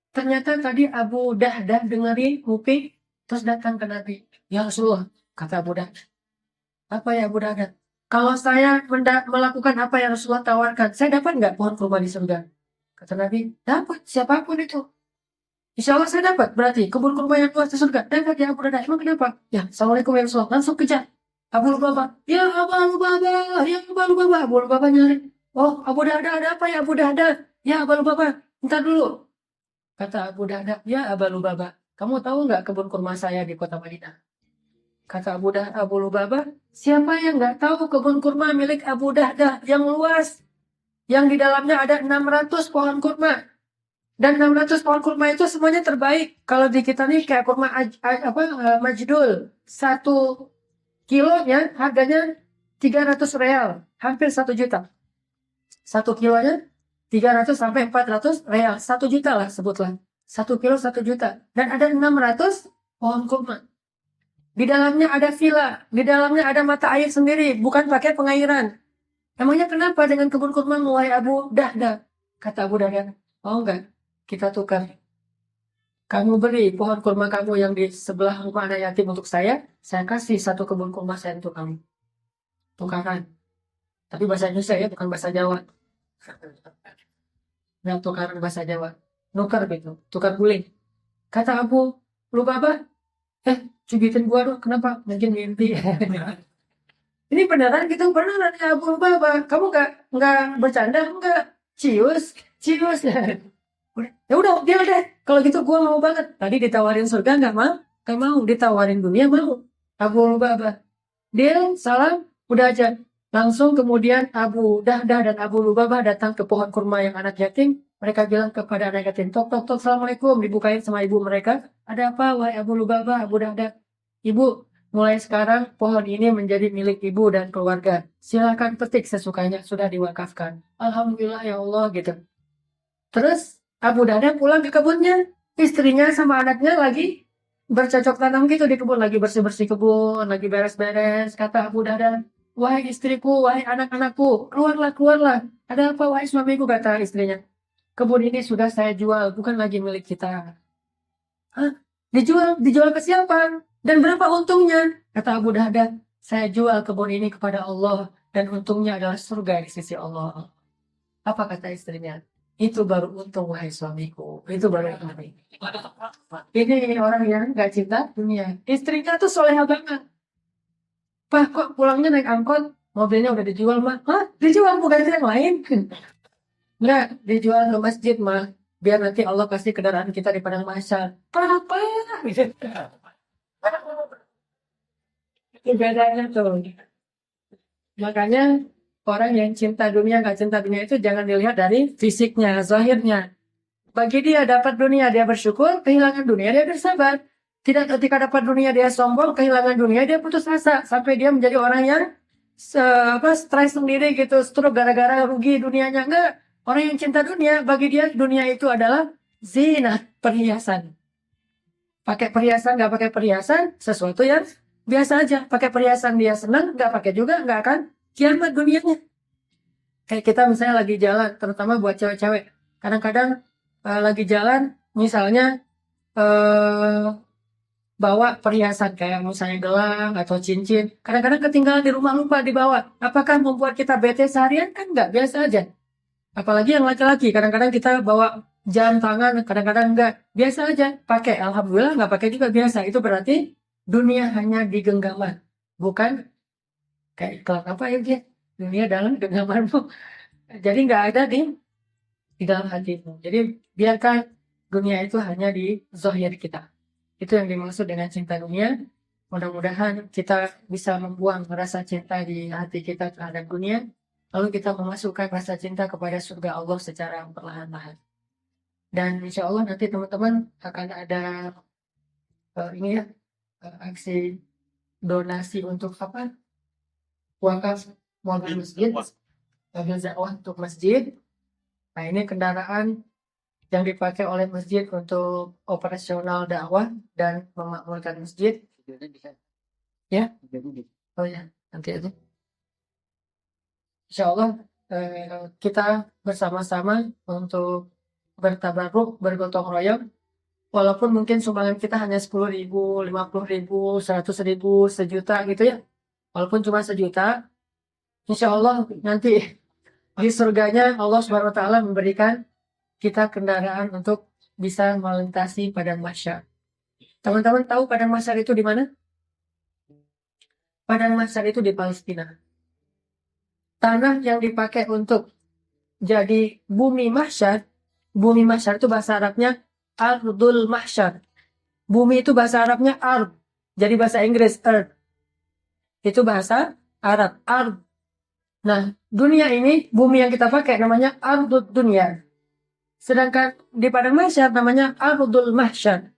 ternyata tadi Abu Dahdah dengerin kuping, terus datang ke Nabi. Ya Rasulullah, kata Abu Dahdah. Apa ya Abu Dahdah? Kalau saya melakukan apa yang Rasulullah tawarkan, saya dapat nggak pohon kurma di surga? Kata Nabi, dapat siapapun itu. Insya Allah saya dapat. Berarti kebun kurma yang luas di surga. Dapat ya Abu Dahdah. Emang kenapa? Ya, Assalamualaikum ya Rasulullah. Langsung kejar. Abu Lubabah. Ya Abu Lubabah. Ya Abu Lubabah. Abu Lubabah nyari. Oh, Abu Dahdah ada apa ya Abu Dahdah? Ya Abu Lubabah. Ntar dulu. Kata Abu Dahdah. Ya Abu Lubabah. Kamu tahu nggak kebun kurma saya di kota Madinah? Kata Abu Lubabah, siapa yang nggak tahu kebun kurma milik Abu Dahdah yang luas, yang di dalamnya ada 600 pohon kurma. Dan 600 pohon kurma itu semuanya terbaik. Kalau di kita nih kayak kurma majdul. 1 kilonya harganya 300 real. Hampir 1 juta. 1 kilonya 300 sampai 400 real. 1 juta lah sebutlah. 1 kilo 1 juta. Dan ada 600 pohon kurma. Di dalamnya ada villa, di dalamnya ada mata air sendiri, bukan pakai pengairan. Emangnya kenapa dengan kebun kurma mulai Abu Dahdah? Kata Abu Dahdah, oh enggak, kita tukar. Kamu beri pohon kurma kamu yang di sebelah rumah anak yatim untuk saya kasih 1 kebun kurma saya untuk kamu. Tukaran. Tapi bahasa Indonesia ya, bukan bahasa Jawa. Nah, tukaran bahasa Jawa. Nukar gitu, tukar guling. Kata Abu Lubabah, cubitin gua dong, kenapa? Mungkin mimpi. Ini beneran gitu, beneran ya Abu Lubabah. Kamu nggak bercanda, nggak? Cius. Ya udah, dia udah. Kalau gitu gue mau banget. Tadi ditawarin surga nggak mau. Ditawarin dunia mau. Abu Lubabah. Dia salam, udah aja. Langsung kemudian Abu Dahdah dan Abu Lubabah datang ke pohon kurma yang anak yatim. Mereka bilang kepada anak yatim, tok, tok, tok, assalamualaikum. Dibukain sama ibu mereka. Ada apa, wahai Abu Lubabah, Abu Dahdah? Ibu, mulai sekarang pohon ini menjadi milik ibu dan keluarga. Silakan petik sesukanya, sudah diwakafkan. Alhamdulillah ya Allah, gitu. Terus Abu Dada pulang ke kebunnya. Istrinya sama anaknya lagi bercocok tanam gitu di kebun. Lagi bersih-bersih kebun, lagi beres-beres. Kata Abu Dada, wahai istriku, wahai anak-anakku, keluarlah, keluarlah. Ada apa, wahai suamiku, kata istrinya. Kebun ini sudah saya jual, bukan lagi milik kita. Hah? Dijual? Dijual ke siapa? Dan berapa untungnya? Kata Abu Dada, saya jual kebun ini kepada Allah. Dan untungnya adalah surga di sisi Allah. Apa kata istrinya? Itu baru untung, wahai suamiku. Itu baru kami. Ini orang yang gak cinta dunia. Istrinya tuh soleha banget. Pak, kok pulangnya naik angkot? Mobilnya udah dijual, mah. Hah? Dijual bukan yang lain? Enggak, dijual ke masjid, mah. Biar nanti Allah kasih kendaraan kita di padang mahsyar. Apa? Itu bedanya tuh. Makanya orang yang cinta dunia, gak cinta dunia itu jangan dilihat dari fisiknya, zahirnya. Bagi dia dapat dunia dia bersyukur, kehilangan dunia dia bersabar. Tidak ketika dapat dunia dia sombong, kehilangan dunia dia putus asa sampai dia menjadi orang yang stres sendiri gitu, stroke gara-gara rugi dunianya. Enggak, orang yang cinta dunia bagi dia dunia itu adalah zina, perhiasan. Pakai perhiasan nggak pakai perhiasan sesuatu yang biasa aja. Pakai perhiasan dia senang, nggak pakai juga nggak akan kiamat dunianya. Kayak kita misalnya lagi jalan, terutama buat cewek-cewek. Kadang-kadang lagi jalan, misalnya eh, bawa perhiasan kayak misalnya gelang atau cincin. Kadang-kadang ketinggalan di rumah lupa dibawa. Apakah membuat kita bete seharian? Kan nggak, biasa aja. Apalagi yang laki-laki, kadang-kadang kita bawa jam tangan, kadang-kadang enggak. Biasa aja, pakai. Alhamdulillah nggak pakai juga biasa. Itu berarti dunia hanya di genggaman. Bukan kayak iklan apa ya dia? Dunia dalam genggamanmu. Jadi nggak ada di dalam hatimu. Jadi biarkan dunia itu hanya di zahir kita. Itu yang dimaksud dengan cinta dunia. Mudah-mudahan kita bisa membuang rasa cinta di hati kita terhadap dunia. Lalu kita memasukkan rasa cinta kepada surga Allah secara perlahan-lahan. Dan insya Allah nanti teman-teman akan ada ini ya, aksi donasi untuk apa? Wakaf mobil masjid, mobil dakwah untuk masjid. Nah ini kendaraan yang dipakai oleh masjid untuk operasional dakwah dan memakmurkan masjid. Ya, oh ya, nanti aja. Insya Allah kita bersama-sama untuk bertabaruk, bergotong royong. Walaupun mungkin sumbangan kita hanya 10.000, 50.000, 100.000, sejuta gitu ya. Walaupun cuma sejuta, insya Allah nanti di surganya Allah Subhanahu Wa Taala memberikan kita kendaraan untuk bisa melintasi padang mahsyar. Teman-teman tahu padang mahsyar itu di mana? Padang mahsyar itu di Palestina. Tanah yang dipakai untuk jadi bumi mahsyar itu bahasa Arabnya Ardul Mahsyar. Bumi itu bahasa Arabnya Ard. Jadi bahasa Inggris Earth. Itu bahasa Arab, Ard. Nah, dunia ini, bumi yang kita pakai namanya Ardud Dunia. Sedangkan di padang mahsyar namanya Ardul Mahsyar.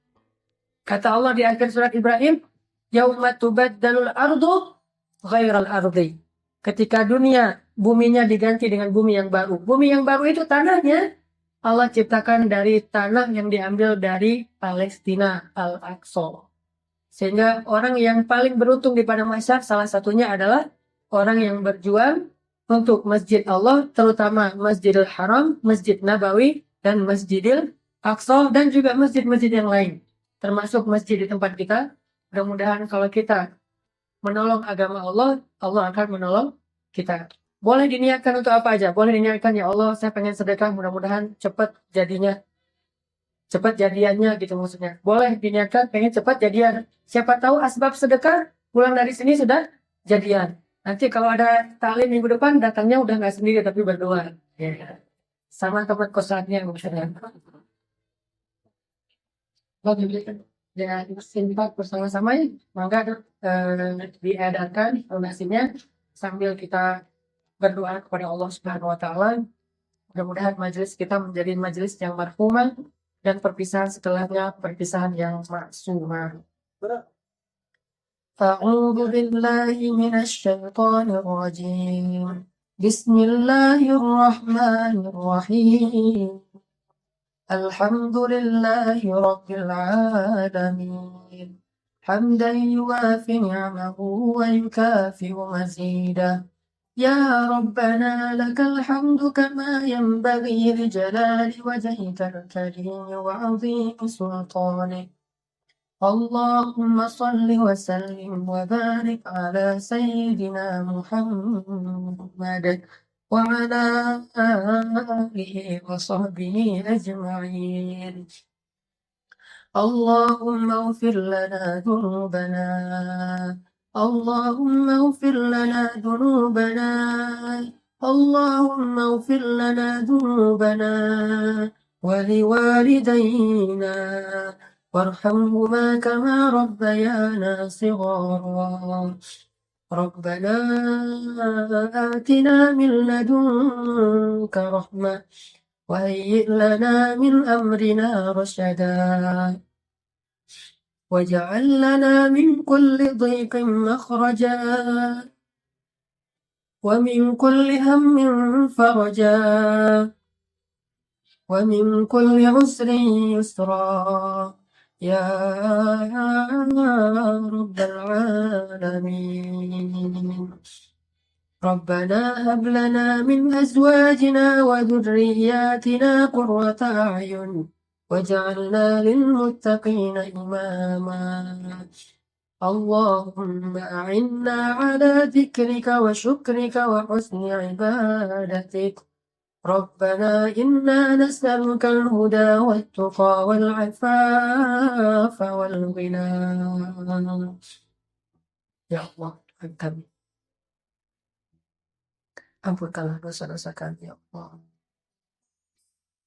Kata Allah di akhir surat Ibrahim, Yauma tubaddalul ardu ghairal ardi. Ketika dunia, buminya diganti dengan bumi yang baru. Bumi yang baru itu tanahnya Allah ciptakan dari tanah yang diambil dari Palestina, Al-Aqsa. Sehingga orang yang paling beruntung di padang mahsyar salah satunya adalah orang yang berjuang untuk Masjid Allah, terutama Masjidil Haram, Masjid Nabawi, dan Masjidil Aqsa, dan juga masjid-masjid yang lain. Termasuk masjid di tempat kita. Mudah-mudahan kalau kita menolong agama Allah, Allah akan menolong kita. Boleh diniatkan untuk apa aja? Boleh diniatkan, ya Allah, saya pengen sedekah, mudah-mudahan cepat jadinya. Cepat jadiannya gitu maksudnya. Boleh diniatkan pengen cepat jadian. Siapa tahu asbab sedekah pulang dari sini sudah jadian. Nanti kalau ada taklim minggu depan datangnya udah nggak sendiri tapi berdoa. Ya. Sama tempat kosannya misalnya. Bagi dengan simpak bersama-sama ya, maka diadakan donasinya sambil kita berdoa kepada Allah Subhanahu wa taala. Mudah-mudahan majelis kita menjadi majelis yang marhumah dan perpisahan setelahnya perpisahan yang maksumah. أعوذ بالله من الشيطان الرجيم بسم الله الرحمن الرحيم الحمد لله رب العالمين حمدا يوافي نعمه ويكافئ مزيده يا ربنا لك الحمد كما ينبغي لجلال وجهك الكريم وعظيم سلطانك اللهم صل وسلم وبارك على سيدنا محمد وعلى آله وصحبه أجمعين اللهم اغفر لنا ذنوبنا اللهم اغفر لنا ذنوبنا اللهم اغفر لنا ذنوبنا ولوالدينا وارحمهما كما ربيانا صغارا ربنا آتنا من لدنك رحمة وهيئ لنا من أمرنا رشدا واجعل لنا من كل ضيق مخرجا ومن كل هم فرجا ومن كل عسر يسرا يا رب العالمين ربنا هب لنا من أزواجنا وذرياتنا قرة أعين واجعلنا للمتقين إماما اللهم أعنا على ذكرك وشكرك وحسن عبادتك ربنا إنا نسألك الهدى والتقى والعفاف والغنى يا الله kami ampunkanlah dosa-dosa kami ya Allah,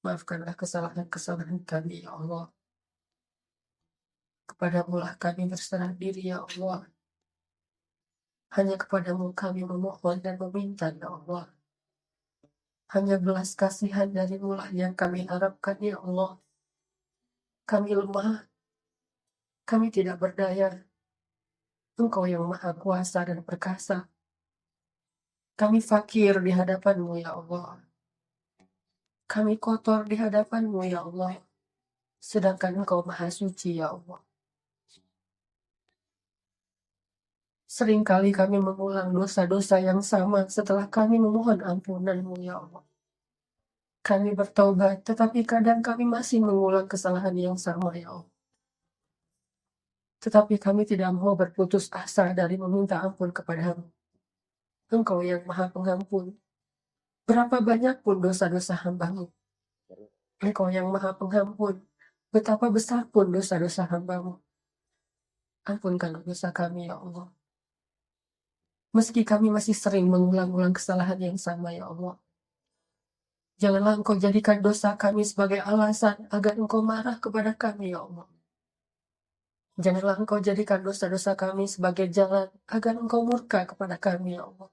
maafkanlah kesalahan-kesalahan kami ya Allah, kepadamu lah kami berserah diri ya Allah, hanya kepadamu kami memohon dan meminta ya Allah, hanya belas kasihan darimu lah yang kami harapkan ya Allah. Kami lemah, kami tidak berdaya, Engkau yang maha kuasa dan perkasa. Kami fakir di hadapanmu ya Allah, kami kotor di hadapanmu ya Allah, sedangkan Engkau maha suci ya Allah. Seringkali kami mengulang dosa-dosa yang sama setelah kami memohon ampunan-Mu ya Allah. Kami bertaubat, tetapi kadang kami masih mengulang kesalahan yang sama ya Allah. Tetapi kami tidak mau berputus asa dari meminta ampun kepada-Mu. Engkau yang maha pengampun. Berapa banyak pun dosa-dosa hamba-Mu. Engkau yang maha pengampun. Betapa besar pun dosa-dosa hamba-Mu. Ampunkanlah dosa kami ya Allah. Meski kami masih sering mengulang-ulang kesalahan yang sama ya Allah. Janganlah Engkau jadikan dosa kami sebagai alasan agar Engkau marah kepada kami ya Allah. Janganlah Engkau jadikan dosa-dosa kami sebagai jalan agar Engkau murka kepada kami ya Allah.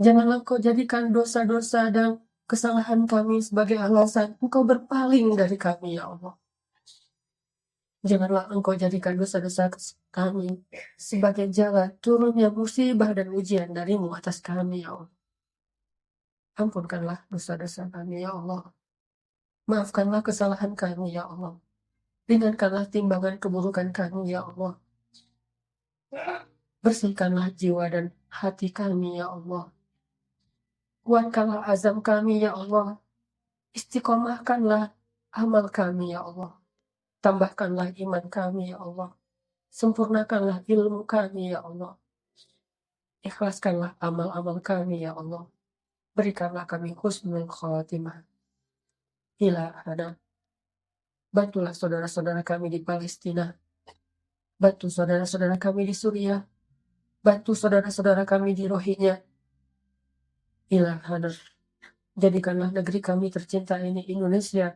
Janganlah Engkau jadikan dosa-dosa dan kesalahan kami sebagai alasan Engkau berpaling dari kami ya Allah. Janganlah Engkau jadikan dosa-dosa kami sebagai jalan turunnya musibah dan ujian dari-Mu atas kami ya Allah. Ampunkanlah dosa-dosa kami ya Allah. Maafkanlah kesalahan kami ya Allah. Ringankanlah timbangan keburukan kami ya Allah. Bersihkanlah jiwa dan hati kami ya Allah. Kuatkanlah azam kami ya Allah. Istiqomahkanlah amal kami ya Allah. Tambahkanlah iman kami ya Allah. Sempurnakanlah ilmu kami ya Allah. Ikhlaskanlah amal-amal kami ya Allah. Berikanlah kami husnul khatimah. Ilahana. Bantulah saudara-saudara kami di Palestina. Bantu saudara-saudara kami di Suriah. Bantu saudara-saudara kami di Rohingya. Ilahana. Jadikanlah negeri kami tercinta ini Indonesia,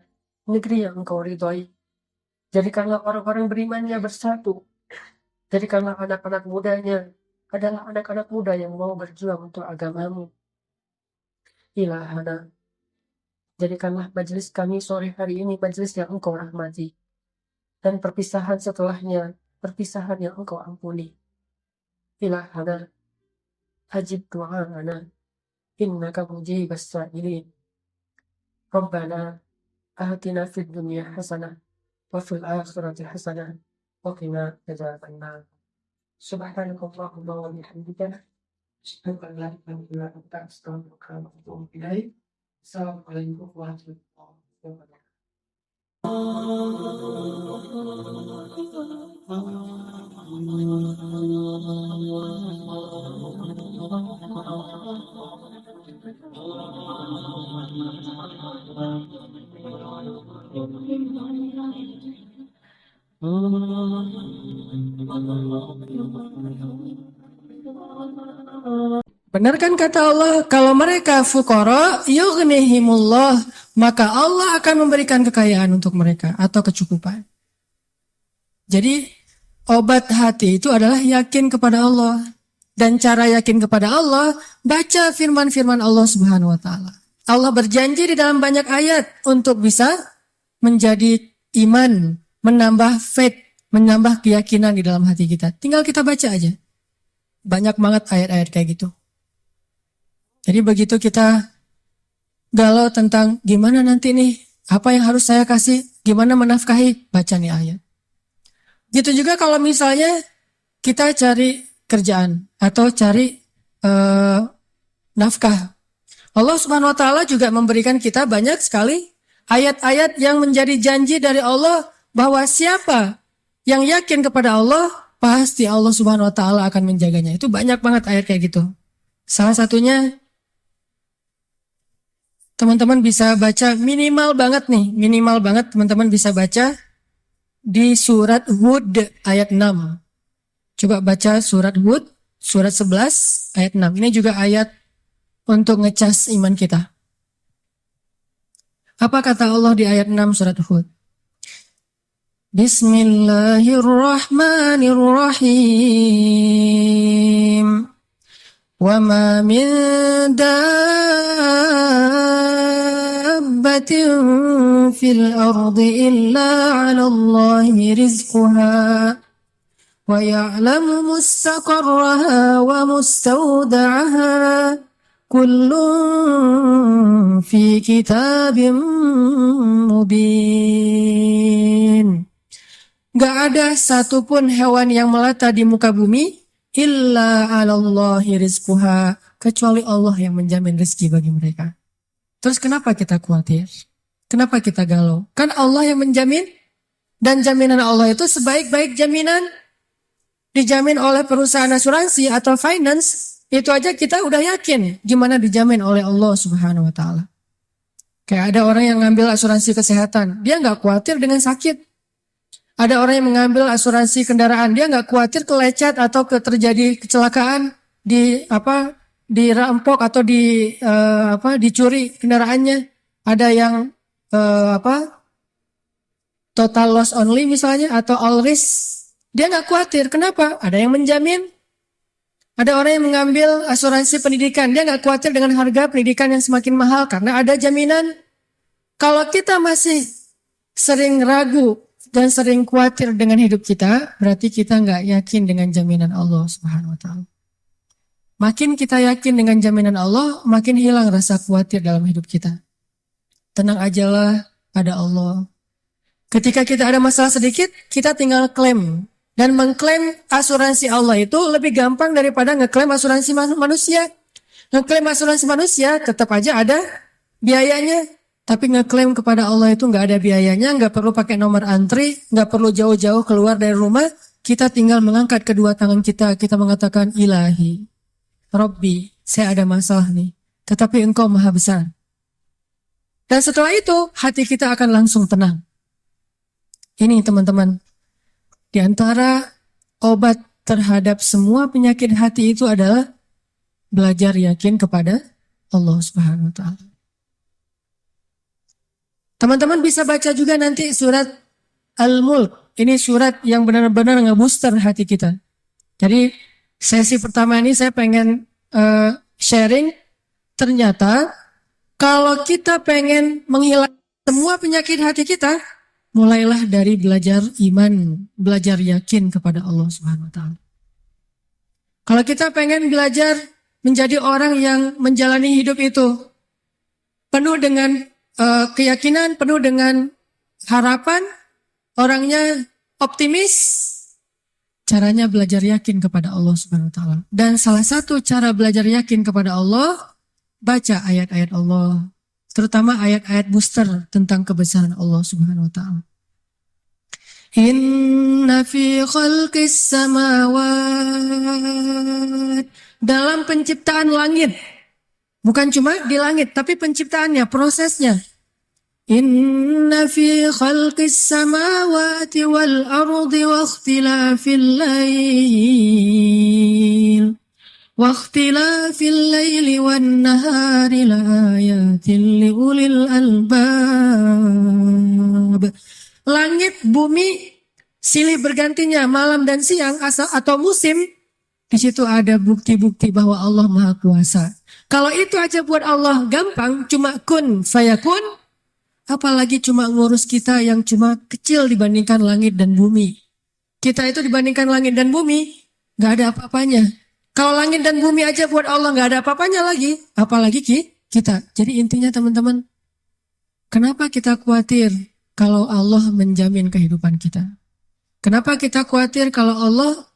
negeri yang Engkau ridhoi. Jadikanlah orang-orang berimannya bersatu. Jadikanlah anak-anak mudanya adalah anak-anak muda yang mau berjuang untuk agamamu. Ilahana, jadikanlah majelis kami sore hari ini majelis yang engkau rahmati. Dan perpisahan setelahnya, perpisahan yang engkau ampuni. Ilahana, ajib du'ana, innaka mujibas sa'ilin. Rabbana, atina fid dunya hasanah, wa fil akhirati hasanah, wa qina adzabannar. Subhanakallahumma wa bihamdika, asyhadu an la ilaha illa anta, astaghfiruka wa atubu ilaik. Assalamualaikum warahmatullahi wabarakatuh. Benar kan kata Allah, kalau mereka fuqara yughnihimullah, maka Allah akan memberikan kekayaan untuk mereka atau kecukupan. Jadi obat hati itu adalah yakin kepada Allah. Dan cara yakin kepada Allah, baca firman-firman Allah Subhanahu wa taala. Allah berjanji di dalam banyak ayat untuk bisa menjadi iman, menambah faith, menambah keyakinan di dalam hati kita. Tinggal kita baca aja. Banyak banget ayat-ayat kayak gitu. Jadi begitu kita galau tentang gimana nanti nih, apa yang harus saya kasih, gimana menafkahi, baca nih ayat. Gitu juga kalau misalnya kita cari kerjaan atau cari nafkah. Allah Subhanahu wa taala juga memberikan kita banyak sekali ayat-ayat yang menjadi janji dari Allah bahwa siapa yang yakin kepada Allah, pasti Allah Subhanahu wa taala akan menjaganya. Itu banyak banget ayat kayak gitu. Salah satunya teman-teman bisa baca minimal banget teman-teman bisa baca di surat Hud ayat 6. Coba baca surat Hud, surat 11 ayat 6. Ini juga ayat untuk ngecas iman kita. Apa kata Allah di ayat 6 surat Hud? Bismillahirrahmanirrahim. Wa ma min dabbatin fil ardi illa 'ala Allahi rizquha wa ya'lamu mustaqarraha wa mustawda'aha kullun fi kitabim mubin. Gak ada satupun hewan yang melata di muka bumi illa 'alallahi rizquha, kecuali Allah yang menjamin rezeki bagi mereka. Terus kenapa kita khawatir? Kenapa kita galau? Kan Allah yang menjamin, dan jaminan Allah itu sebaik-baik jaminan dijamin oleh perusahaan asuransi atau finance. Itu aja kita udah yakin gimana dijamin oleh Allah Subhanahu wa taala. Kayak ada orang yang ngambil asuransi kesehatan, dia nggak khawatir dengan sakit. Ada orang yang mengambil asuransi kendaraan, dia nggak khawatir kelecet atau terjadi kecelakaan, dirampok atau dicuri kendaraannya. Ada yang total loss only misalnya atau all risk, dia nggak khawatir. Kenapa? Ada yang menjamin. Ada orang yang mengambil asuransi pendidikan, dia nggak khawatir dengan harga pendidikan yang semakin mahal karena ada jaminan. Kalau kita masih sering ragu dan sering khawatir dengan hidup kita, berarti kita nggak yakin dengan jaminan Allah Subhanahu wa taala. Makin kita yakin dengan jaminan Allah, makin hilang rasa khawatir dalam hidup kita. Tenang ajalah, ada Allah. Ketika kita ada masalah sedikit, kita tinggal klaim. Dan mengklaim asuransi Allah itu lebih gampang daripada ngeklaim asuransi manusia. Ngeklaim asuransi manusia tetap aja ada biayanya. Tapi ngeklaim kepada Allah itu nggak ada biayanya, nggak perlu pakai nomor antri, nggak perlu jauh-jauh keluar dari rumah. Kita tinggal mengangkat kedua tangan kita mengatakan, Ilahi, Rabbi, saya ada masalah nih. Tetapi Engkau Maha Besar. Dan setelah itu, hati kita akan langsung tenang. Ini teman-teman, di antara obat terhadap semua penyakit hati itu adalah belajar yakin kepada Allah Subhanahu wa taala. Teman-teman bisa baca juga nanti surat Al-Mulk. Ini surat yang benar-benar ngebooster hati kita. Jadi sesi pertama ini saya pengen sharing. Ternyata kalau kita pengen menghilangkan semua penyakit hati kita, mulailah dari belajar iman, belajar yakin kepada Allah Subhanahu wa taala. Kalau kita pengen belajar menjadi orang yang menjalani hidup itu penuh dengan keyakinan, penuh dengan harapan, orangnya optimis, caranya belajar yakin kepada Allah Subhanahu wa taala. Dan salah satu cara belajar yakin kepada Allah, baca ayat-ayat Allah, terutama ayat-ayat booster tentang kebesaran Allah Subhanahu wa taala. Inna fi khalqis samawat, dalam penciptaan langit, bukan cuma di langit tapi penciptaannya, prosesnya. Inna fi khalqis samawati wal ardi wa ikhtilafil lail wan nahari laayatin liulil albab. Langit, bumi, silih bergantinya malam dan siang atau musim, di situ ada bukti-bukti bahwa Allah Maha Kuasa. Kalau itu aja buat Allah gampang, cuma kun fayakun, apalagi cuma ngurus kita yang cuma kecil dibandingkan langit dan bumi. Kita itu dibandingkan langit dan bumi, gak ada apa-apanya. Kalau langit dan bumi aja buat Allah gak ada apa-apanya lagi, apalagi kita. Jadi intinya teman-teman, kenapa kita khawatir kalau Allah menjamin kehidupan kita? Kenapa kita khawatir kalau Allah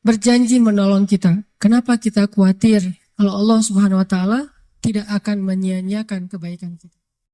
berjanji menolong kita? Kenapa kita khawatir kalau Allah Subhanahu wa taala tidak akan menyia-nyiakan kebaikan kita?